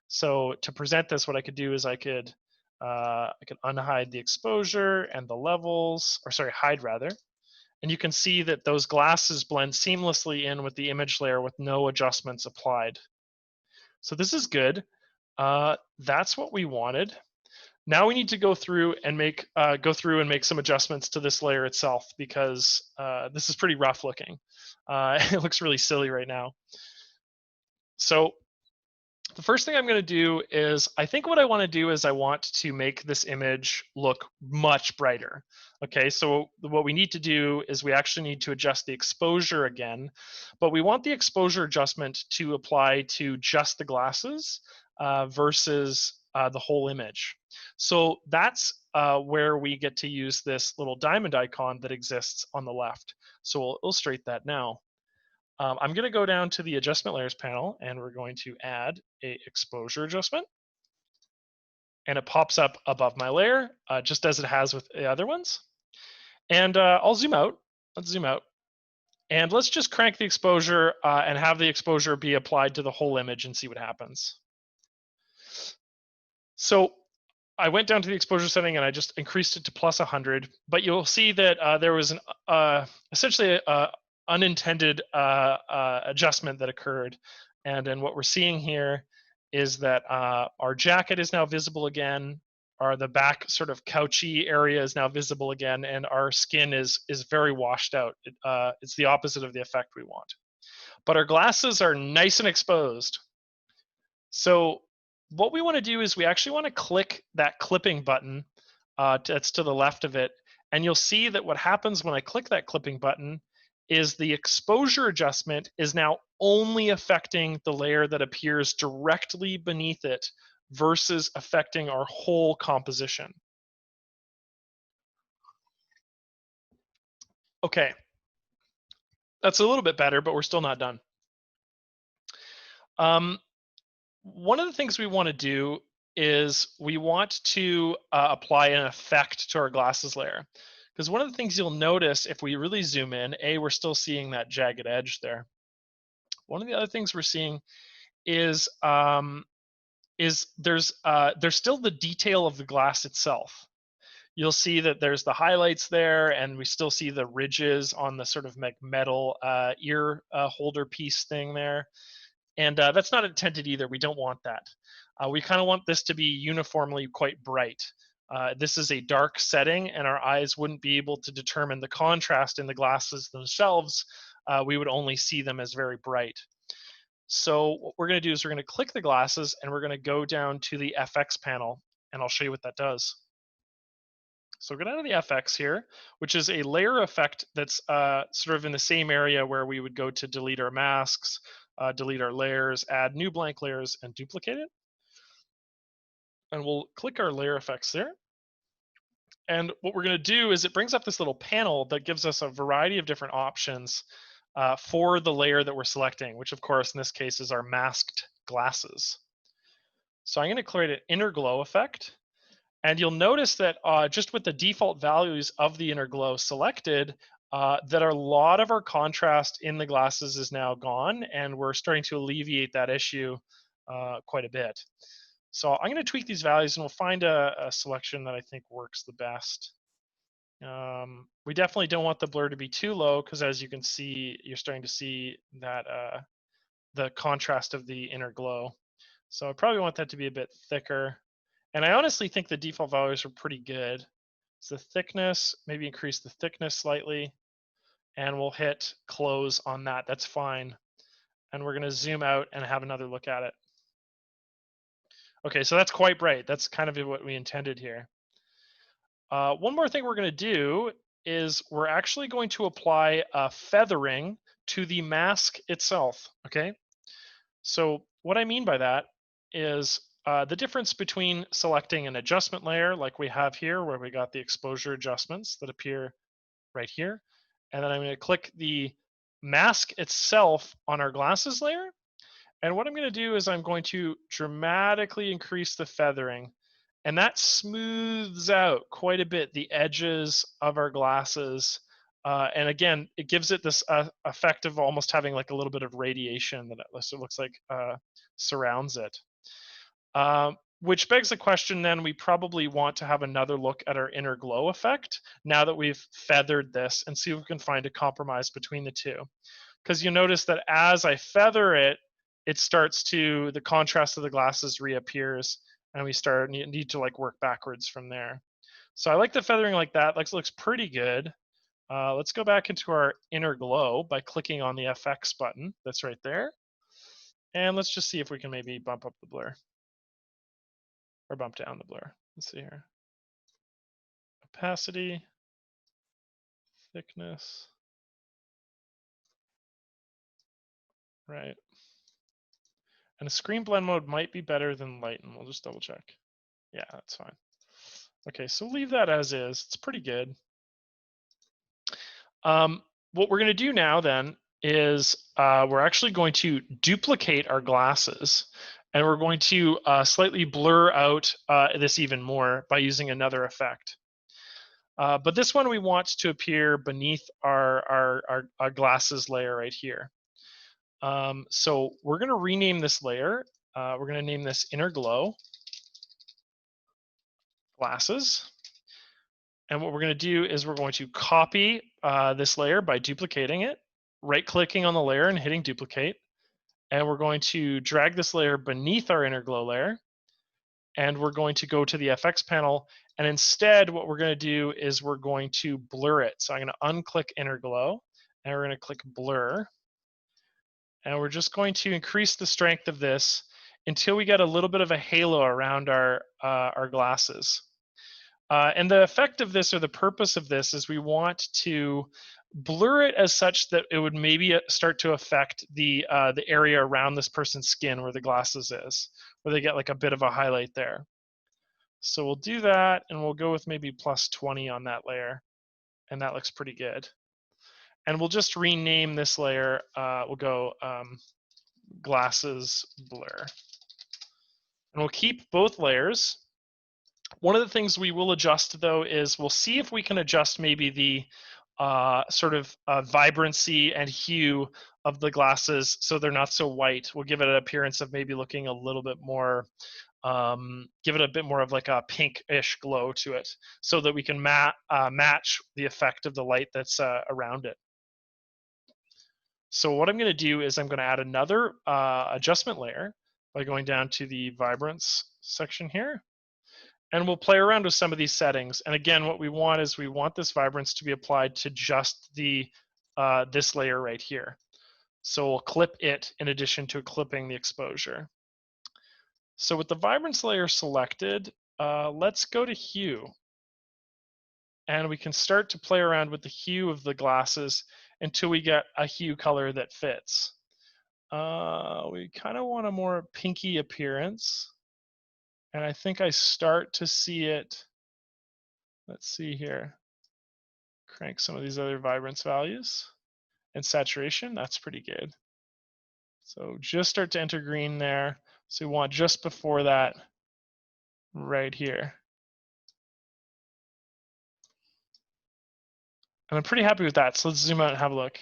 So to present this, what I could do is I could unhide the exposure and the levels, or sorry, hide rather. And you can see that those glasses blend seamlessly in with the image layer with no adjustments applied. So this is good. That's what we wanted. Now we need to go through and make some adjustments to this layer itself, because this is pretty rough looking. It looks really silly right now. So the first thing I'm going to do is, I think what I want to do is I want to make this image look much brighter. Okay, so what we need to do is we actually need to adjust the exposure again, but we want the exposure adjustment to apply to just the glasses versus the whole image. So that's where we get to use this little diamond icon that exists on the left. So we'll illustrate that now. I'm going to go down to the adjustment layers panel, and we're going to add a exposure adjustment. And it pops up above my layer, just as it has with the other ones. And I'll zoom out. Let's zoom out. And let's just crank the exposure and have the exposure be applied to the whole image and see what happens. So I went down to the exposure setting and I just increased it to plus 100, but you'll see that there was essentially a unintended adjustment that occurred. And then what we're seeing here is that our jacket is now visible again, the back sort of couchy area is now visible again, and our skin is very washed out. It's the opposite of the effect we want. But our glasses are nice and exposed. So what we want to do is we actually want to click that clipping button that's to the left of it. And you'll see that what happens when I click that clipping button is the exposure adjustment is now only affecting the layer that appears directly beneath it versus affecting our whole composition. Okay, that's a little bit better, but we're still not done. One of the things we want to do is we want to apply an effect to our glasses layer. Because one of the things you'll notice if we really zoom in, we're still seeing that jagged edge there. One of the other things we're seeing is there's still the detail of the glass itself. You'll see that there's the highlights there, and we still see the ridges on the sort of metal ear holder piece thing there. And that's not intended either. We don't want that. We kind of want this to be uniformly quite bright. This is a dark setting, and our eyes wouldn't be able to determine the contrast in the glasses themselves. We would only see them as very bright. So what we're going to do is we're going to click the glasses, and we're going to go down to the FX panel, and I'll show you what that does. So go down to the FX here, which is a layer effect that's sort of in the same area where we would go to delete our masks, delete our layers, add new blank layers, and duplicate it. And we'll click our layer effects there. And what we're going to do is it brings up this little panel that gives us a variety of different options for the layer that we're selecting, which of course in this case is our masked glasses. So I'm going to create an inner glow effect. And you'll notice that just with the default values of the inner glow selected, that a lot of our contrast in the glasses is now gone, and we're starting to alleviate that issue quite a bit. So I'm going to tweak these values, and we'll find a selection that I think works the best. We definitely don't want the blur to be too low, because as you can see, you're starting to see that the contrast of the inner glow. So I probably want that to be a bit thicker. And I honestly think the default values are pretty good. So the thickness, maybe increase the thickness slightly, and we'll hit close on that. That's fine. And we're going to zoom out and have another look at it. Okay, so that's quite bright. That's kind of what we intended here. One more thing we're going to do is we're actually going to apply a feathering to the mask itself, okay? So what I mean by that is the difference between selecting an adjustment layer like we have here where we got the exposure adjustments that appear right here. And then I'm going to click the mask itself on our glasses layer. And what I'm going to do is I'm going to dramatically increase the feathering, and that smooths out quite a bit the edges of our glasses. And again, it gives it this effect of almost having like a little bit of radiation that it looks like surrounds it. Which begs the question then, we probably want to have another look at our inner glow effect now that we've feathered this and see if we can find a compromise between the two. Because you notice that as I feather it, it starts to, the contrast of the glasses reappears, and we need to like work backwards from there. So I like the feathering like that. Looks pretty good. Let's go back into our inner glow by clicking on the FX button that's right there. And let's just see if we can maybe bump up the blur or bump down the blur. Let's see here. Opacity, thickness, right. And a screen blend mode might be better than lighten. We'll just double check. Yeah, that's fine. Okay, so leave that as is. It's pretty good. What we're going to do now then is we're actually going to duplicate our glasses, and we're going to slightly blur out this even more by using another effect. But this one we want to appear beneath our glasses layer right here. So we're going to rename this layer. We're going to name this Inner Glow Glasses. And what we're going to do is we're going to copy this layer by duplicating it, right-clicking on the layer and hitting duplicate. And we're going to drag this layer beneath our inner glow layer. And we're going to go to the FX panel. And instead, what we're going to do is we're going to blur it. So I'm going to unclick inner glow, and we're going to click blur. And we're just going to increase the strength of this until we get a little bit of a halo around our glasses. And the effect of this, or the purpose of this, is we want to blur it as such that it would maybe start to affect the area around this person's skin where the glasses is, where they get like a bit of a highlight there. So we'll do that, and we'll go with maybe plus 20 on that layer, and that looks pretty good. And we'll just rename this layer. We'll go glasses blur. And we'll keep both layers. One of the things we will adjust, though, is we'll see if we can adjust maybe the sort of vibrancy and hue of the glasses so they're not so white. We'll give it an appearance of maybe looking a little bit more, give it a bit more of like a pinkish glow to it so that we can match the effect of the light that's around it. So what I'm going to do is I'm going to add another adjustment layer by going down to the vibrance section here. And we'll play around with some of these settings. And again, what we want is we want this vibrance to be applied to just the this layer right here. So we'll clip it in addition to clipping the exposure. So with the vibrance layer selected, let's go to hue. And we can start to play around with the hue of the glasses until we get a hue color that fits. We kind of want a more pinky appearance. And I think I start to see it. Let's see here. Crank some of these other vibrance values. And saturation, that's pretty good. So just start to enter green there. So we want just before that right here. And I'm pretty happy with that. So let's zoom out and have a look.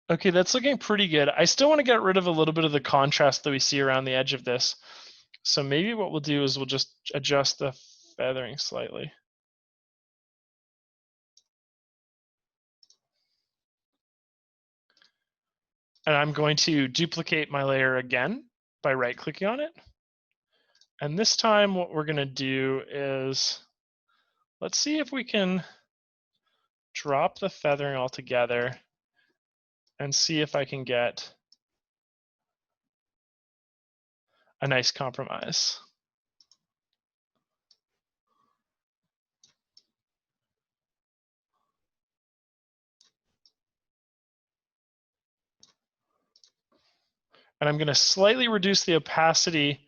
Okay, that's looking pretty good. I still want to get rid of a little bit of the contrast that we see around the edge of this. So maybe what we'll do is we'll just adjust the feathering slightly. And I'm going to duplicate my layer again by right-clicking on it. And this time what we're going to do is, let's see if we can drop the feathering altogether and see if I can get a nice compromise. And I'm going to slightly reduce the opacity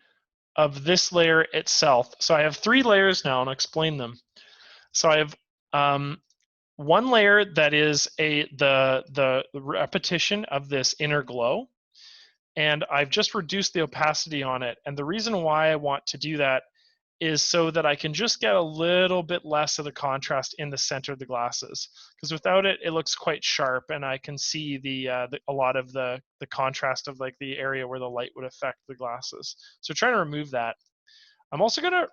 of this layer itself. So I have 3 layers now, and I'll explain them. So I have one layer that is the repetition of this inner glow, and I've just reduced the opacity on it. And the reason why I want to do that is so that I can just get a little bit less of the contrast in the center of the glasses, because without it, it looks quite sharp, and I can see a lot of the contrast of like the area where the light would affect the glasses. So trying to remove that. I'm also going to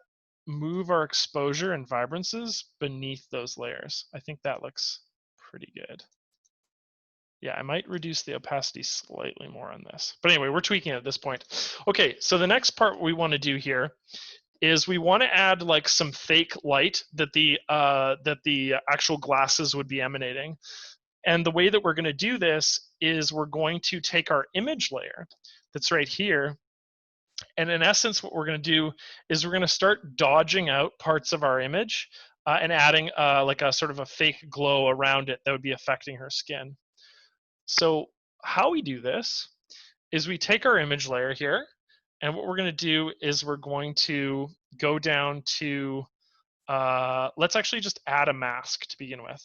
move our exposure and vibrances beneath those layers. I think that looks pretty good. Yeah, I might reduce the opacity slightly more on this. But anyway, we're tweaking it at this point. Okay, so the next part we want to do here is we want to add like some fake light that the actual glasses would be emanating. And the way that we're going to do this is we're going to take our image layer that's right here, and in essence what we're going to do is we're going to start dodging out parts of our image and adding like a sort of a fake glow around it that would be affecting her skin. So how we do this is we take our image layer here, and what we're going to do is we're going to go down to, let's actually just add a mask to begin with.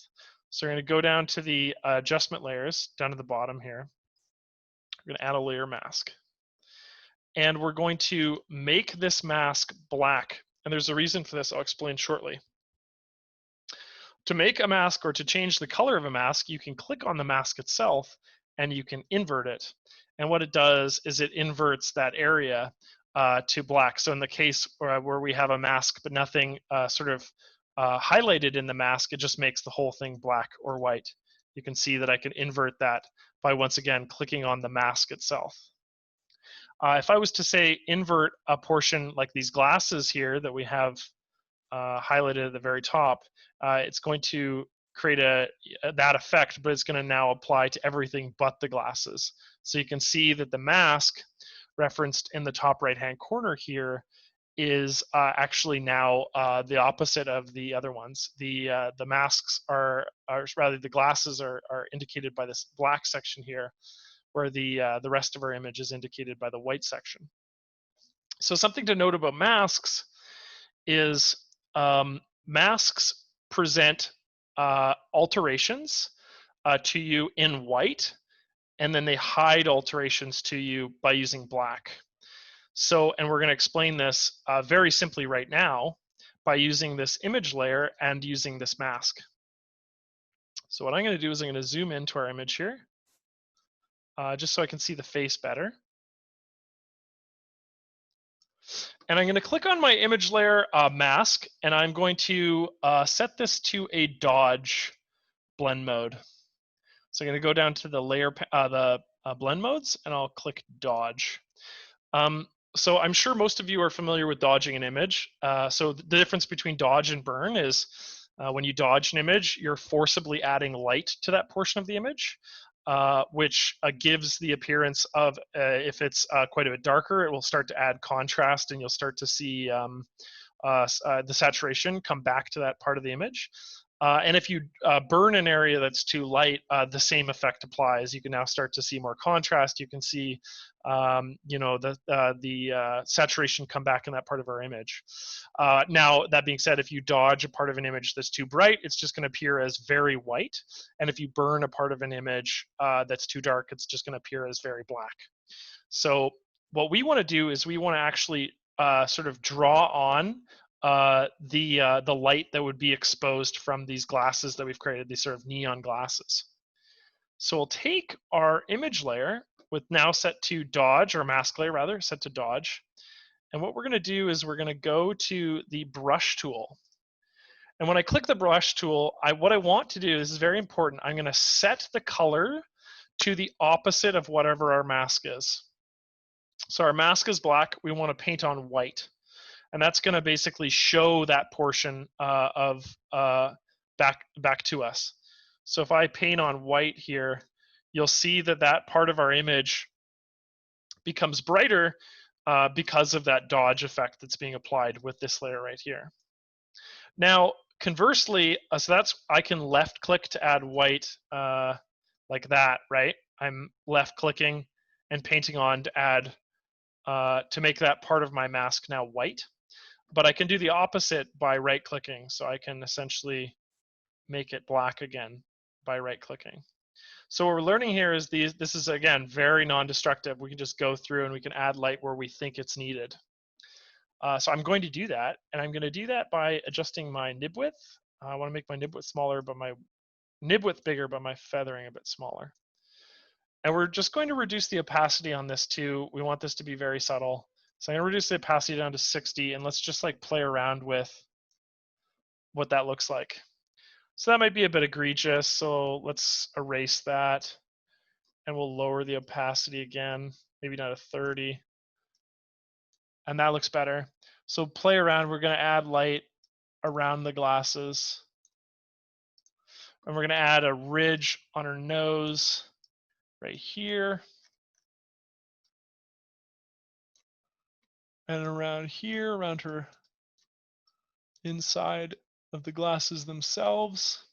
So we're going to go down to the adjustment layers down to the bottom here. We're going to add a layer mask. And we're going to make this mask black. And there's a reason for this I'll explain shortly. To make a mask or to change the color of a mask, you can click on the mask itself and you can invert it. And what it does is it inverts that area to black. So in the case where we have a mask but nothing sort of highlighted in the mask, it just makes the whole thing black or white. You can see that I can invert that by once again clicking on the mask itself. If I was to say invert a portion like these glasses here that we have highlighted at the very top, it's going to create that effect, but it's going to now apply to everything but the glasses. So you can see that the mask referenced in the top right hand corner here is actually now the opposite of the other ones. The masks are rather the glasses are indicated by this black section here, where the rest of our image is indicated by the white section. So something to note about masks is masks present alterations to you in white, and then they hide alterations to you by using black. So, and we're going to explain this very simply right now by using this image layer and using this mask. So what I'm going to do is I'm going to zoom into our image here, just so I can see the face better. And I'm going to click on my image layer mask, and I'm going to set this to a dodge blend mode. So I'm going to go down to the layer, blend modes, and I'll click dodge. So I'm sure most of you are familiar with dodging an image. So the difference between dodge and burn is when you dodge an image, you're forcibly adding light to that portion of the image, which gives the appearance of, if it's quite a bit darker, it will start to add contrast, and you'll start to see the saturation come back to that part of the image. And if you burn an area that's too light, the same effect applies. You can now start to see more contrast. You can see, you know, the saturation come back in that part of our image. Now, that being said, if you dodge a part of an image that's too bright, it's just going to appear as very white. And if you burn a part of an image that's too dark, it's just going to appear as very black. So what we want to do is we want to actually sort of draw on the light that would be exposed from these glasses that we've created, these sort of neon glasses. So we'll take our image layer with now set to dodge, or mask layer rather, set to dodge. And what we're going to do is we're going to go to the brush tool. And when I click the brush tool, what I want to do, this is very important, I'm going to set the color to the opposite of whatever our mask is. So our mask is black, we want to paint on white. And that's going to basically show that portion of back to us. So if I paint on white here, you'll see that that part of our image becomes brighter because of that dodge effect that's being applied with this layer right here. Now, conversely, so that's, I can left click to add white like that, right? I'm left clicking and painting on to add, to make that part of my mask now white. But I can do the opposite by right clicking. So I can essentially make it black again by right clicking. So what we're learning here is this is, again, very non-destructive. We can just go through and we can add light where we think it's needed. So I'm going to do that, and I'm going to do that by adjusting my nib width. I want to make my nib width smaller, but my nib width bigger, but my feathering a bit smaller. And we're just going to reduce the opacity on this too. We want this to be very subtle. So I'm going to reduce the opacity down to 60, and let's just like play around with what that looks like. So that might be a bit egregious, so let's erase that, and we'll lower the opacity again, maybe down to 30. And that looks better. So play around. We're going to add light around the glasses. And we're going to add a ridge on her nose right here. And around here, around her inside of the glasses themselves.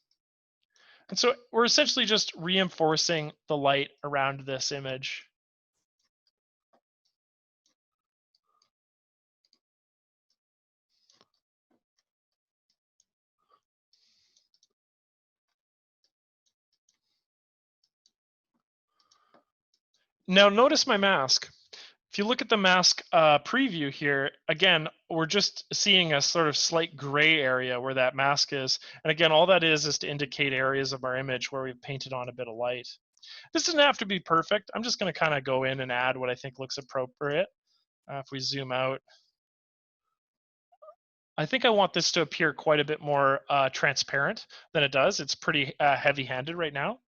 And so we're essentially just reinforcing the light around this image. Now notice my mask. If you look at the mask preview here, again, we're just seeing a sort of slight gray area where that mask is. And again, all that is to indicate areas of our image where we've painted on a bit of light. This doesn't have to be perfect. I'm just going to kind of go in and add what I think looks appropriate. If we zoom out, I think I want this to appear quite a bit more transparent than it does. It's pretty heavy-handed right now.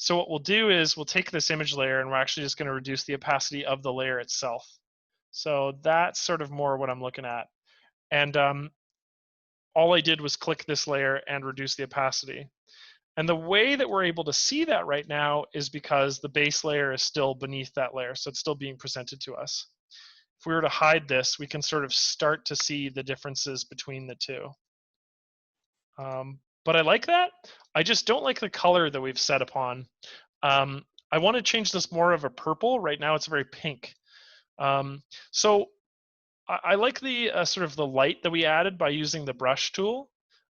So what we'll do is we'll take this image layer and we're actually just going to reduce the opacity of the layer itself. So that's sort of more what I'm looking at. And all I did was click this layer and reduce the opacity. And the way that we're able to see that right now is because the base layer is still beneath that layer. So it's still being presented to us. If we were to hide this, we can sort of start to see the differences between the two. But I like that. I just don't like the color that we've set upon. I want to change this more of a purple. Right now it's very pink. So I like the sort of the light that we added by using the brush tool.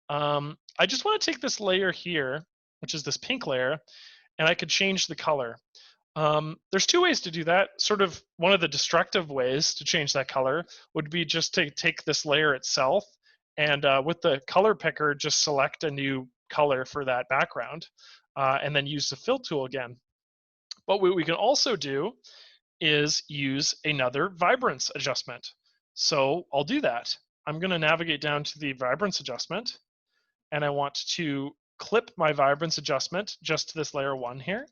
I just want to take this layer here, which is this pink layer, and I could change the color. There's two ways to do that. Sort of one of the destructive ways to change that color would be just to take this layer itself and with the color picker, just select a new color for that background and then use the fill tool again. But what we can also do is use another vibrance adjustment. So I'll do that. I'm going to navigate down to the vibrance adjustment, and I want to clip my vibrance adjustment just to this layer 1 here.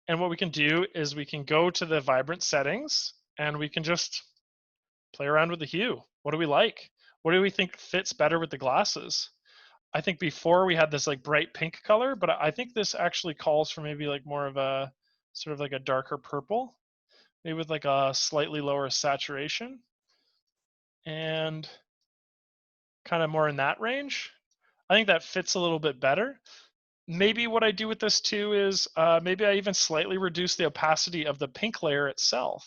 And what we can do is we can go to the vibrance settings and we can just play around with the hue. What do we like? What do we think fits better with the glasses? I think before we had this like bright pink color, but I think this actually calls for maybe like more of a sort of like a darker purple, maybe with like a slightly lower saturation and kind of more in that range. I think that fits a little bit better. Maybe what I do with this too is maybe I even slightly reduce the opacity of the pink layer itself.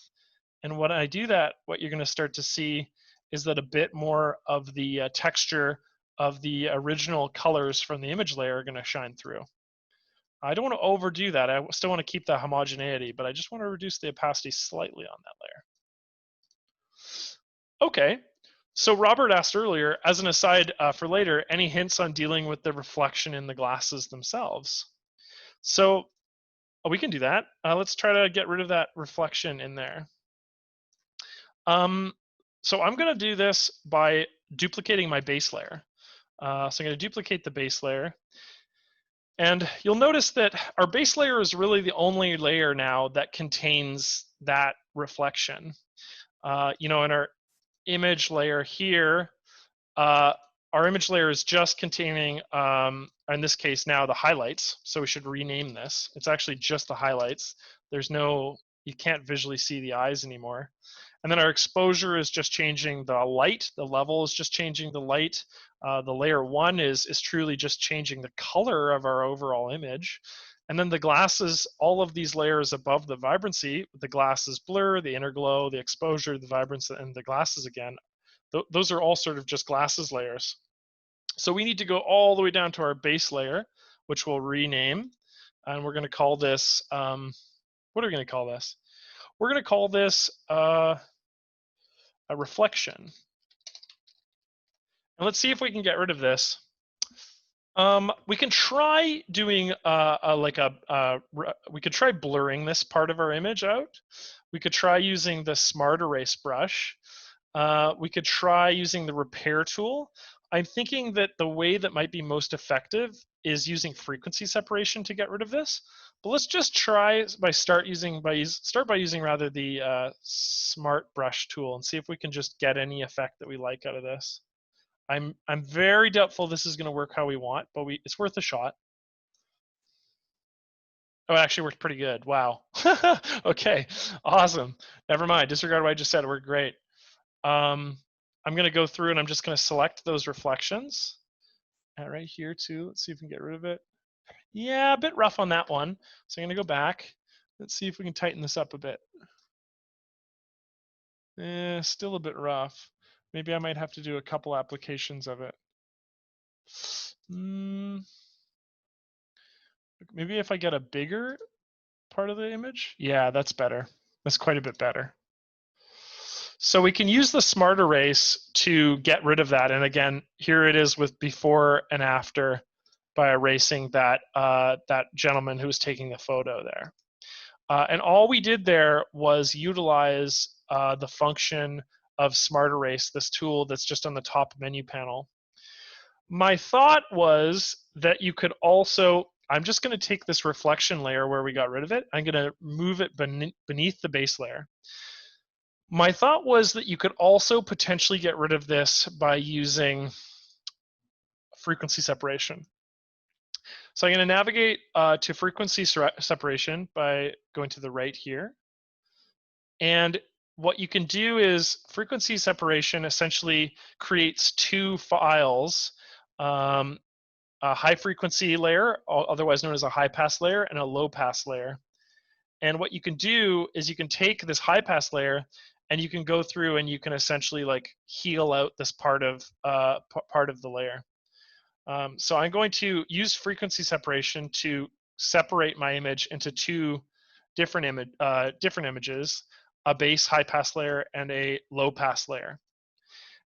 And when I do that, what you're going to start to see is that a bit more of the texture of the original colors from the image layer are going to shine through. I don't want to overdo that. I still want to keep the homogeneity, but I just want to reduce the opacity slightly on that layer. Okay, so Robert asked earlier, as an aside for later, any hints on dealing with the reflection in the glasses themselves? So we can do that. Let's try to get rid of that reflection in there. So I'm going to do this by duplicating my base layer. So I'm going to duplicate the base layer. And you'll notice that our base layer is really the only layer now that contains that reflection. You know, in our image layer here, our image layer is just containing, in this case now, the highlights. So we should rename this. It's actually just the highlights. There's no you can't visually see the eyes anymore. And then our exposure is just changing the light. The level is just changing the light. The layer 1 is truly just changing the color of our overall image. And then the glasses, all of these layers above the vibrancy, the glasses blur, the inner glow, the exposure, the vibrance, and the glasses again, those are all sort of just glasses layers. So we need to go all the way down to our base layer, which we'll rename. And we're going to call this, what are we going to call this? We're going to call this a reflection. And let's see if we can get rid of this. We can try doing we could try blurring this part of our image out. We could try using the smart erase brush. We could try using the repair tool. I'm thinking that the way that might be most effective is using frequency separation to get rid of this. But let's just try start by using rather the smart brush tool and see if we can just get any effect that we like out of this. I'm very doubtful this is going to work how we want, but it's worth a shot. Oh, it actually worked pretty good. Wow. Okay, awesome. Never mind. Disregard what I just said. It worked great. I'm going to go through and I'm just going to select those reflections. And right here too. Let's see if we can get rid of it. Yeah, a bit rough on that one. So I'm going to go back. Let's see if we can tighten this up a bit. Still a bit rough. Maybe I might have to do a couple applications of it. Maybe if I get a bigger part of the image. Yeah, that's better. That's quite a bit better. So we can use the smart erase to get rid of that. And again, here it is with before and after by erasing that, that gentleman who was taking the photo there. And all we did there was utilize the function of smart erase, this tool that's just on the top menu panel. My thought was that you could also, I'm just going to take this reflection layer where we got rid of it. I'm going to move it beneath the base layer. My thought was that you could also potentially get rid of this by using frequency separation. So I'm going to navigate to frequency separation by going to the right here. And what you can do is frequency separation essentially creates two files, a high frequency layer, otherwise known as a high pass layer, and a low pass layer. And what you can do is you can take this high pass layer and you can go through and you can essentially like heal out this part of the layer. So I'm going to use frequency separation to separate my image into two different images, a base high pass layer and a low pass layer.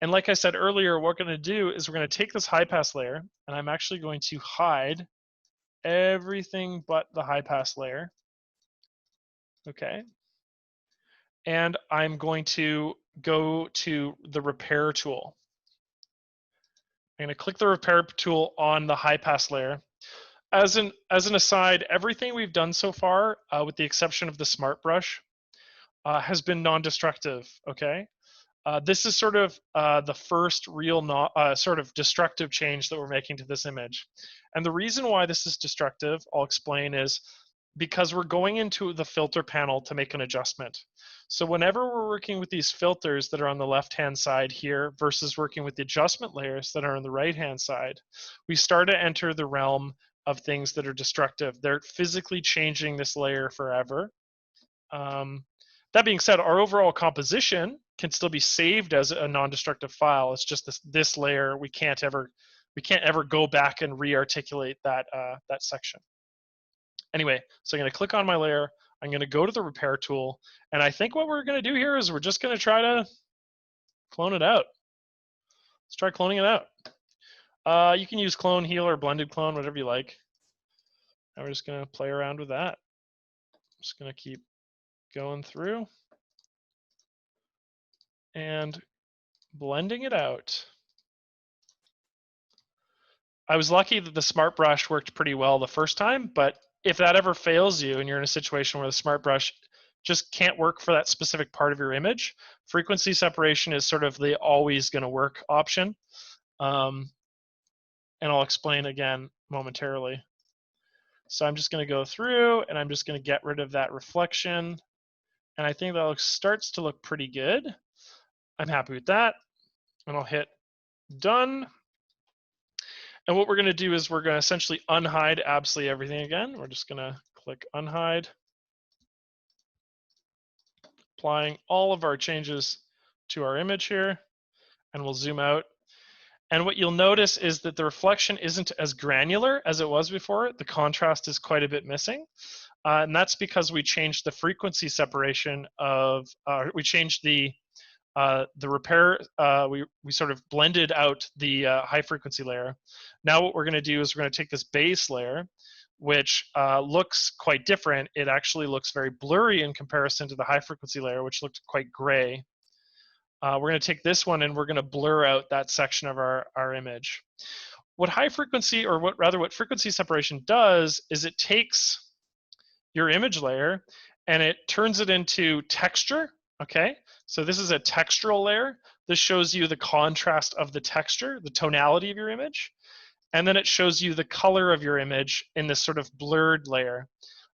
And like I said earlier, what we're going to do is we're going to take this high pass layer and I'm actually going to hide everything but the high pass layer. Okay. And I'm going to go to the repair tool. I'm going to click the repair tool on the high pass layer. As an aside, everything we've done so far, with the exception of the smart brush, has been non-destructive. Okay, this is sort of the first real sort of destructive change that we're making to this image. And the reason why this is destructive, I'll explain, is because we're going into the filter panel to make an adjustment. So whenever we're working with these filters that are on the left-hand side here versus working with the adjustment layers that are on the right-hand side, we start to enter the realm of things that are destructive. They're physically changing this layer forever. That being said, our overall composition can still be saved as a non-destructive file. It's just this layer we can't ever go back and re-articulate that that section. Anyway, so I'm going to click on my layer. I'm going to go to the repair tool, and I think what we're going to do here is we're just going to try to clone it out. Let's try cloning it out. You can use clone, heal, or blended clone, whatever you like. And we're just going to play around with that. I'm just going to keep going through and blending it out. I was lucky that the smart brush worked pretty well the first time, but if that ever fails you and you're in a situation where the smart brush just can't work for that specific part of your image, frequency separation is sort of the always going to work option. And I'll explain again momentarily. So I'm just going to go through and I'm just going to get rid of that reflection. And I think that starts to look pretty good. I'm happy with that. And I'll hit done. And what we're going to do is we're going to essentially unhide absolutely everything again. We're just going to click unhide, applying all of our changes to our image here, and we'll zoom out. And what you'll notice is that the reflection isn't as granular as it was before. The contrast is quite a bit missing. And that's because we changed the frequency separation of, we changed the repair, we sort of blended out the high frequency layer. Now what we're going to do is we're going to take this base layer, which looks quite different. It actually looks very blurry in comparison to the high frequency layer, which looked quite gray. We're going to take this one and we're going to blur out that section of our image. What high frequency, or what frequency separation does is it takes your image layer and it turns it into texture. Okay, so this is a textural layer. This shows you the contrast of the texture, the tonality of your image. And then it shows you the color of your image in this sort of blurred layer.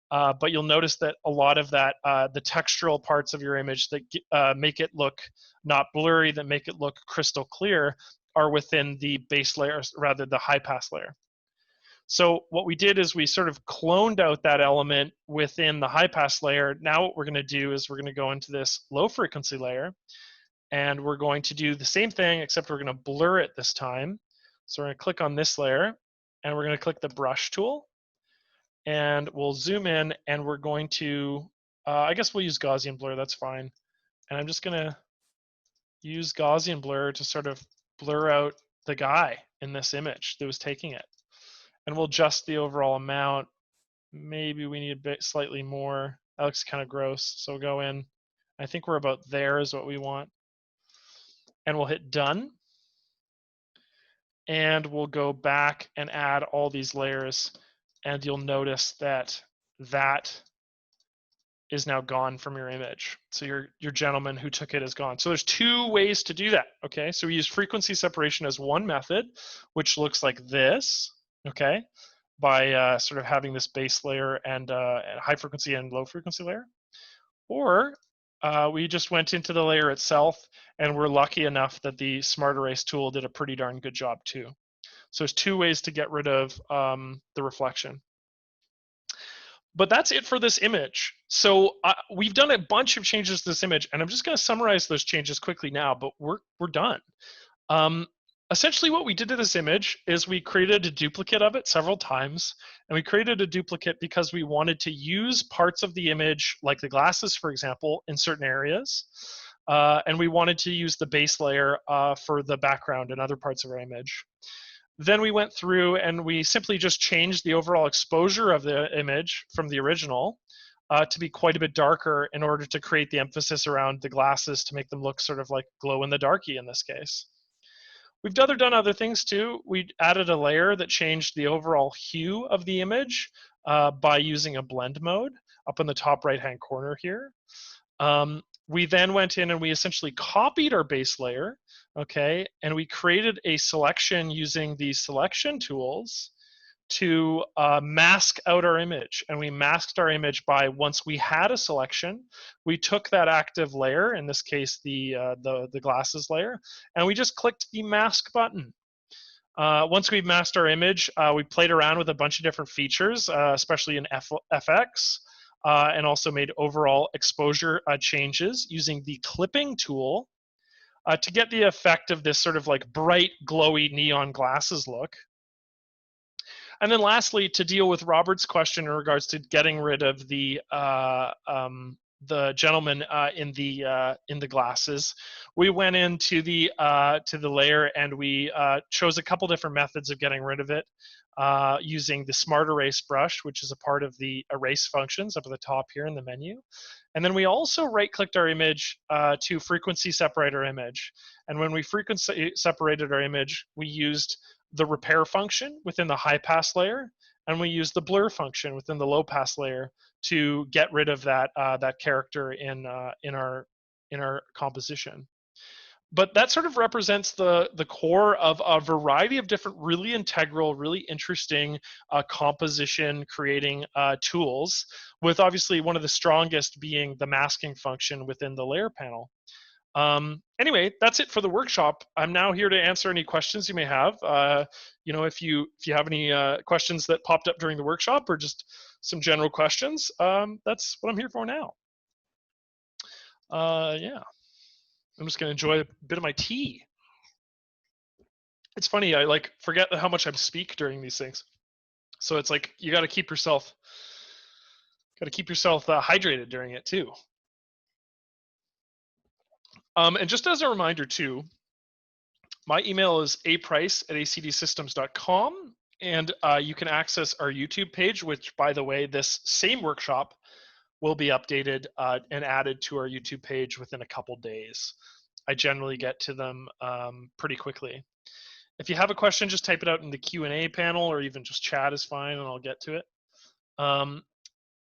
But you'll notice that a lot of that, the textural parts of your image that make it look not blurry, that make it look crystal clear, are within the base layer, rather the high pass layer. So what we did is we sort of cloned out that element within the high pass layer. Now what we're going to do is we're going to go into this low frequency layer, and we're going to do the same thing, except we're going to blur it this time. So we're going to click on this layer, and we're going to click the brush tool, and we'll zoom in, and we're going to, I guess we'll use Gaussian blur, that's fine. And I'm just going to use Gaussian blur to sort of blur out the guy in this image that was taking it. And we'll adjust the overall amount. Maybe we need a bit slightly more. That looks kind of gross. So we'll go in. I think we're about there is what we want. And we'll hit done. And we'll go back and add all these layers. And you'll notice that that is now gone from your image. So your gentleman who took it is gone. So there's two ways to do that. Okay, so we use frequency separation as one method, which looks like this. Okay, by sort of having this base layer and high frequency and low frequency layer. Or we just went into the layer itself, and we're lucky enough that the Smart Erase tool did a pretty darn good job too. So there's two ways to get rid of the reflection. But that's it for this image. So we've done a bunch of changes to this image, and I'm just going to summarize those changes quickly now, but we're done. Essentially what we did to this image is we created a duplicate of it several times, and we created a duplicate because we wanted to use parts of the image, like the glasses, for example, in certain areas, and we wanted to use the base layer for the background and other parts of our image. Then we went through and we simply just changed the overall exposure of the image from the original to be quite a bit darker in order to create the emphasis around the glasses to make them look sort of like glow in the darky in this case. We've done other things too. We added a layer that changed the overall hue of the image by using a blend mode up in the top right-hand corner here. We then went in and we essentially copied our base layer, okay, and we created a selection using these selection tools to mask out our image. And we masked our image by, once we had a selection, we took that active layer, in this case the glasses layer, and we just clicked the mask button. Once we've masked our image, we played around with a bunch of different features, especially in FX, and also made overall exposure changes using the clipping tool to get the effect of this sort of like bright, glowy neon glasses look. And then lastly, to deal with Robert's question in regards to getting rid of the gentleman in the glasses, we went into the layer and we chose a couple different methods of getting rid of it using the Smart Erase brush, which is a part of the erase functions up at the top here in the menu. And then we also right-clicked our image to frequency separate our image. And when we frequency separated our image, we used the repair function within the high pass layer, and we use the blur function within the low pass layer to get rid of that that character in our composition. but that sort of represents the core of a variety of different really integral, really interesting composition creating tools, with obviously one of the strongest being the masking function within the layer panel. Anyway, that's it for the workshop. I'm now here to answer any questions you may have. If you have any questions that popped up during the workshop or just some general questions, that's what I'm here for now. Yeah. I'm just gonna enjoy a bit of my tea. It's funny, I like forget how much I speak during these things. So it's like you got to keep yourself hydrated during it too. And just as a reminder too, my email is aprice@acdsystems.com, and you can access our YouTube page, which, by the way, this same workshop will be updated and added to our YouTube page within a couple days. I generally get to them pretty quickly. If you have a question, just type it out in the Q&A panel, or even just chat is fine, and I'll get to it.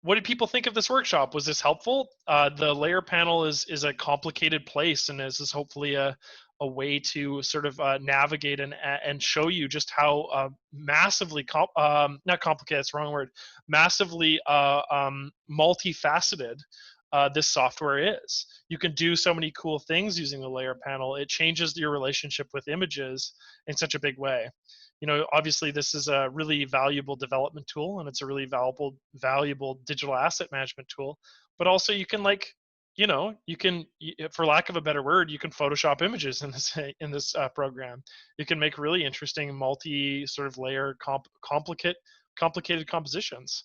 What did people think of this workshop? Was this helpful? The layer panel is a complicated place, and this is hopefully a way to sort of navigate and show you just how massively, not complicated, that's the wrong word, massively multifaceted this software is. You can do so many cool things using the layer panel. It changes your relationship with images in such a big way. Obviously this is a really valuable development tool, and it's a really valuable digital asset management tool, but also you can you can, for lack of a better word, you can Photoshop images in this program. You can make really interesting multi sort of layer complicated compositions.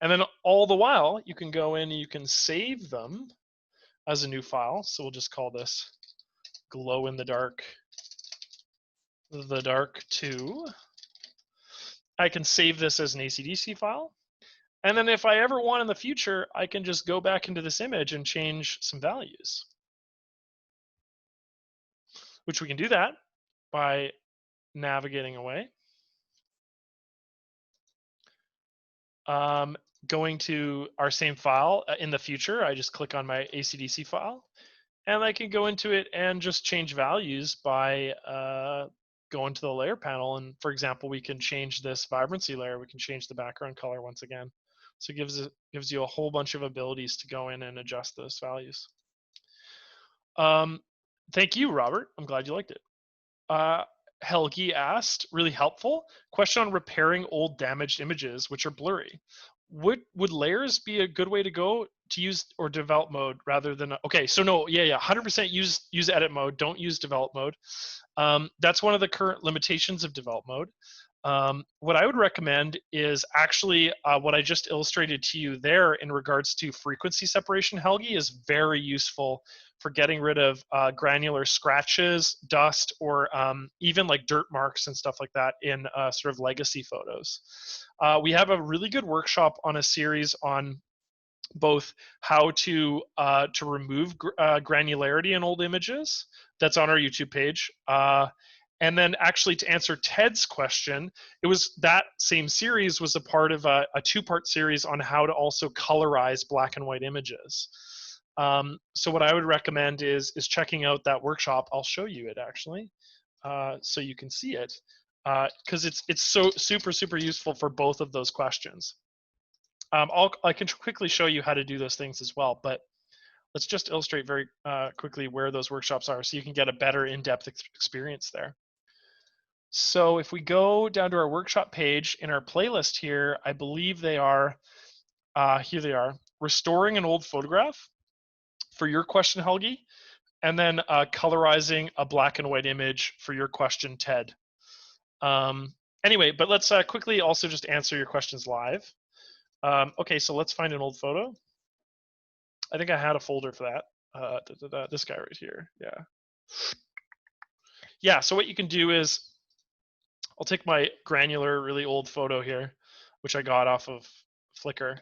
And then all the while, you can go in and you can save them as a new file. So we'll just call this glow in the dark 2. I can save this as an ACDSee file. And then if I ever want in the future, I can just go back into this image and change some values, which we can do that by navigating away. Going to our same file in the future, I just click on my ACDSee file, and I can go into it and just change values by going to the layer panel. And for example, we can change this vibrancy layer. We can change the background color once again. So it gives you a whole bunch of abilities to go in and adjust those values. Thank you, Robert. I'm glad you liked it. Helgi asked, really helpful question on repairing old damaged images which are blurry. Would layers be a good way to go to use, or develop mode rather than, okay, so no, yeah, 100% use edit mode, don't use develop mode. That's one of the current limitations of develop mode. What I would recommend is actually what I just illustrated to you there in regards to frequency separation, Helgi, is very useful for getting rid of granular scratches, dust, or even like dirt marks and stuff like that in sort of legacy photos. We have a really good workshop on a series on both how to remove granularity in old images. That's on our YouTube page. And then actually to answer Ted's question, it was that same series was a part of a 2-part series on how to also colorize black and white images. So what I would recommend is checking out that workshop. I'll show you it actually, so you can see it, because it's so super useful for both of those questions. I can quickly show you how to do those things as well, but let's just illustrate very quickly where those workshops are so you can get a better in-depth experience there. So if we go down to our workshop page in our playlist here, I believe they are, here they are, restoring an old photograph for your question, Helgi, and then colorizing a black and white image for your question, Ted. Anyway, but let's quickly also just answer your questions live. Okay, so let's find an old photo. I think I had a folder for that. This guy right here, yeah. Yeah, so what you can do is, I'll take my granular, really old photo here, which I got off of Flickr,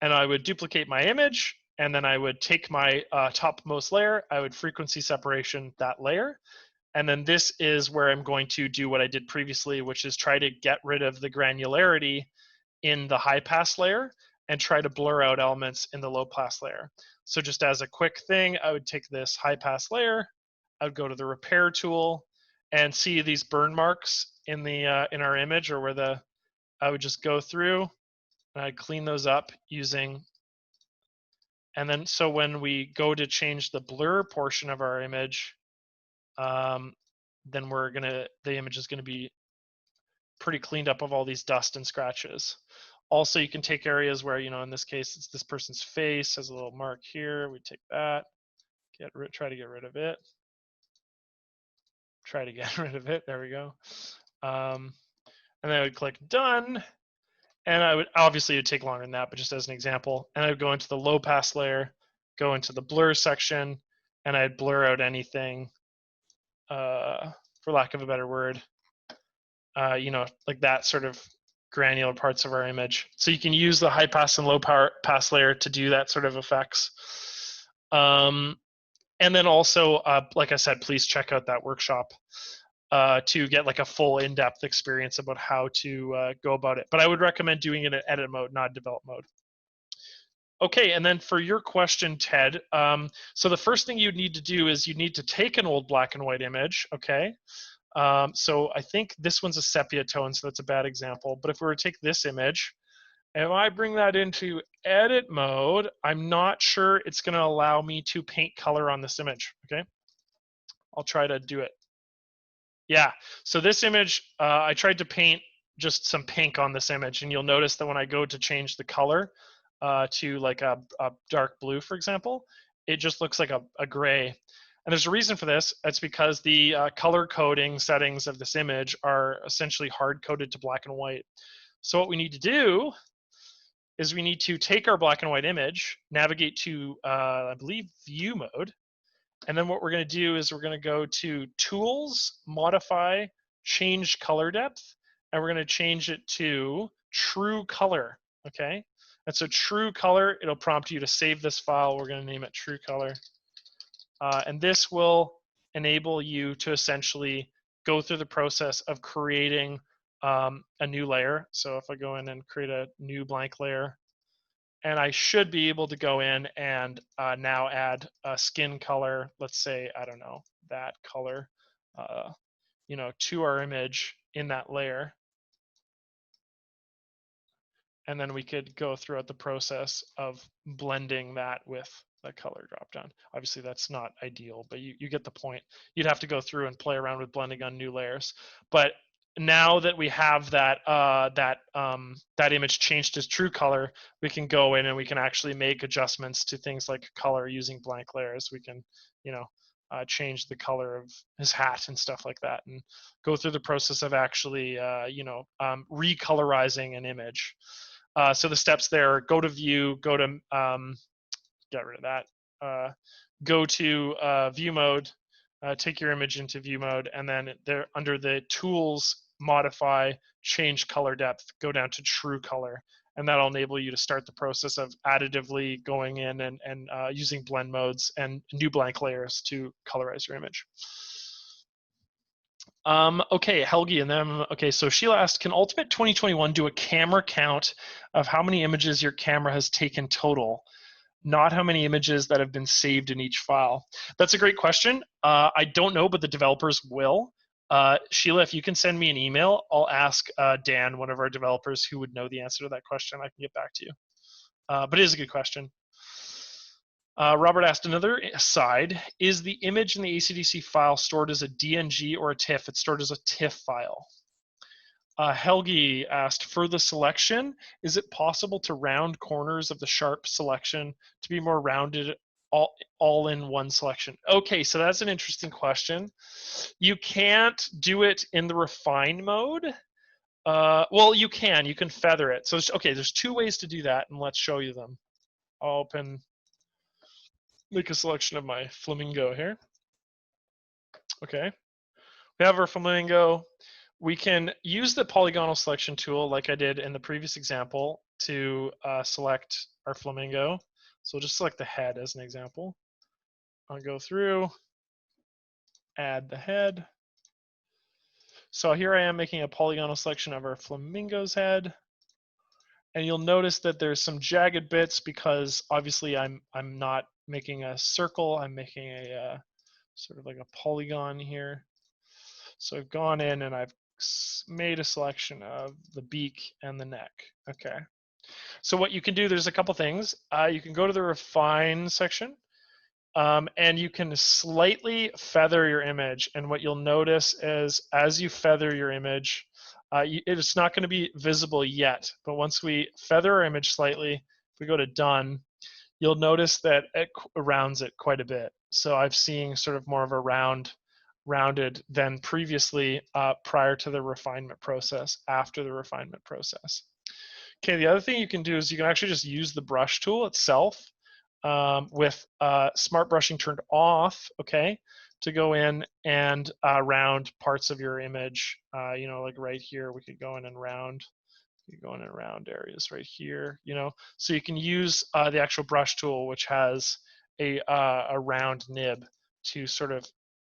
and I would duplicate my image, and then I would take my topmost layer, I would frequency separation that layer, and then this is where I'm going to do what I did previously, which is try to get rid of the granularity in the high pass layer and try to blur out elements in the low pass layer. So just as a quick thing, I would take this high pass layer, I would go to the repair tool and see these burn marks in the in our image, or where I would just go through and I'd clean those up using, and then so when we go to change the blur portion of our image, then the image is gonna be pretty cleaned up of all these dust and scratches. Also, you can take areas where, in this case, it's this person's face has a little mark here. We take that, try to get rid of it. Try to get rid of it. There we go. And then I would click done. And I would obviously it would take longer than that, but just as an example. And I would go into the low pass layer, go into the blur section, and I'd blur out anything, for lack of a better word, like that sort of granular parts of our image. So you can use the high pass and low pass layer to do that sort of effects. And then also, like I said, please check out that workshop to get like a full in-depth experience about how to go about it. But I would recommend doing it in edit mode, not develop mode. Okay, and then for your question, Ted, so the first thing you'd need to do is you need to take an old black and white image, okay? So I think this one's a sepia tone, so that's a bad example. But if we were to take this image, if I bring that into edit mode, I'm not sure it's going to allow me to paint color on this image, okay? I'll try to do it. Yeah, so this image, I tried to paint just some pink on this image, and you'll notice that when I go to change the color to like a dark blue, for example, it just looks like a gray. And there's a reason for this. It's because the color coding settings of this image are essentially hard coded to black and white. So what we need to do is we need to take our black and white image, navigate to, I believe, view mode. And then what we're going to do is we're going to go to Tools, Modify, Change Color Depth, and we're going to change it to True Color, okay? And so True Color, it'll prompt you to save this file. We're going to name it True Color. And this will enable you to essentially go through the process of creating a new layer. So if I go in and create a new blank layer, and I should be able to go in and now add a skin color, let's say, I don't know, that color, to our image in that layer. And then we could go throughout the process of blending that with the color dropdown. Obviously, that's not ideal, but you get the point. You'd have to go through and play around with blending on new layers. But now that we have that that image changed to true color, we can go in and we can actually make adjustments to things like color using blank layers. We can, change the color of his hat and stuff like that, and go through the process of actually, recolorizing an image. So the steps there: go to view, go to get rid of that. Go to view mode, take your image into view mode, and then there under the tools, modify, change color depth, go down to true color, and that'll enable you to start the process of additively going in and using blend modes and new blank layers to colorize your image. Okay, Helgi, and then, okay, so Sheila asked, can Ultimate 2021 do a camera count of how many images your camera has taken total, not how many images that have been saved in each file? That's a great question. I don't know, but the developers will. Sheila, if you can send me an email, I'll ask Dan, one of our developers, who would know the answer to that question. I can get back to you. But it is a good question. Robert asked another aside, is the image in the ACDSee file stored as a DNG or a TIFF? It's stored as a TIFF file. Helgi asked, for the selection, is it possible to round corners of the sharp selection to be more rounded all in one selection? Okay, so that's an interesting question. You can't do it in the refine mode. Well, you can feather it. So, okay, there's two ways to do that, and let's show you them. I'll make a selection of my flamingo here. Okay, we have our flamingo. We can use the polygonal selection tool like I did in the previous example to select our flamingo. So we'll just select the head as an example. I'll go through, add the head. So here I am making a polygonal selection of our flamingo's head. And you'll notice that there's some jagged bits because obviously I'm not making a circle, I'm making sort of like a polygon here. So I've gone in and I've made a selection of the beak and the neck. Okay. So what you can do, there's a couple things. You can go to the refine section, and you can slightly feather your image. And what you'll notice is as you feather your image, it's not going to be visible yet, but once we feather our image slightly, if we go to done, you'll notice that it rounds it quite a bit. So I'm seeing sort of more of a rounded than previously prior to the refinement process, after the refinement process. Okay, the other thing you can do is you can actually just use the brush tool itself with smart brushing turned off, okay, to go in and round parts of your image. You know, like right here, we could go in and round. You go in and round areas right here, you know. So you can use the actual brush tool, which has a round nib to sort of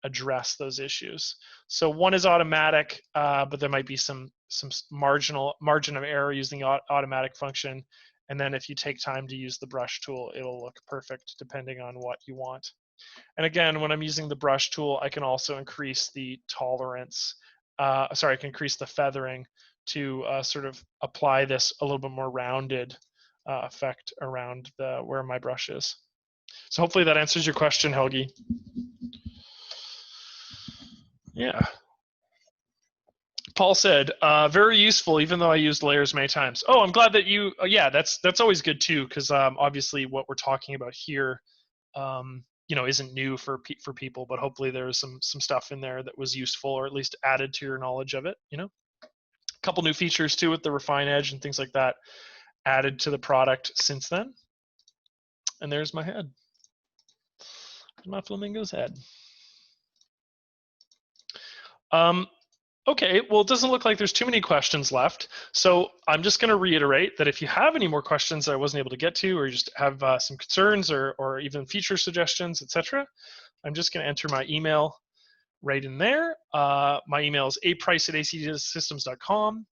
address those issues. So one is automatic, but there might be some margin of error using the automatic function. And then if you take time to use the brush tool, it'll look perfect depending on what you want. And again, when I'm using the brush tool, I can also increase the tolerance. I can increase the feathering to sort of apply this a little bit more rounded effect around where my brush is. So hopefully that answers your question, Helgi. Yeah. Paul said, very useful, even though I used layers many times. Oh, I'm glad that you, yeah, that's always good too, because obviously what we're talking about here, you know, isn't new for people, but hopefully there was some stuff in there that was useful, or at least added to your knowledge of it, you know. A couple new features too with the refine edge and things like that added to the product since then. And there's my head. My flamingo's head. Okay, well, it doesn't look like there's too many questions left. So I'm just going to reiterate that if you have any more questions that I wasn't able to get to, or you just have some concerns or even feature suggestions, etc., I'm just going to enter my email right in there. My email is aprice@acdsystems.com.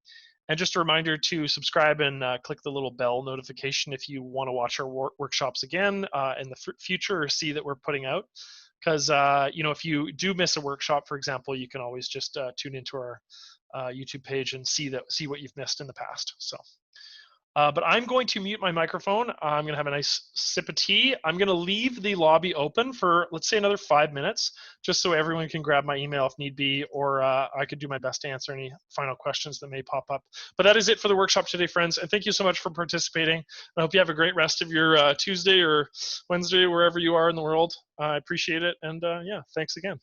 And just a reminder to subscribe and click the little bell notification if you want to watch our workshops again in the future, or see that we're putting out. Because you know, if you do miss a workshop, for example, you can always just tune into our YouTube page and see what you've missed in the past. So. But I'm going to mute my microphone. I'm going to have a nice sip of tea. I'm going to leave the lobby open for, let's say, another 5 minutes, just so everyone can grab my email if need be, or I could do my best to answer any final questions that may pop up. But that is it for the workshop today, friends. And thank you so much for participating. I hope you have a great rest of your Tuesday or Wednesday, wherever you are in the world. I appreciate it. And yeah, thanks again.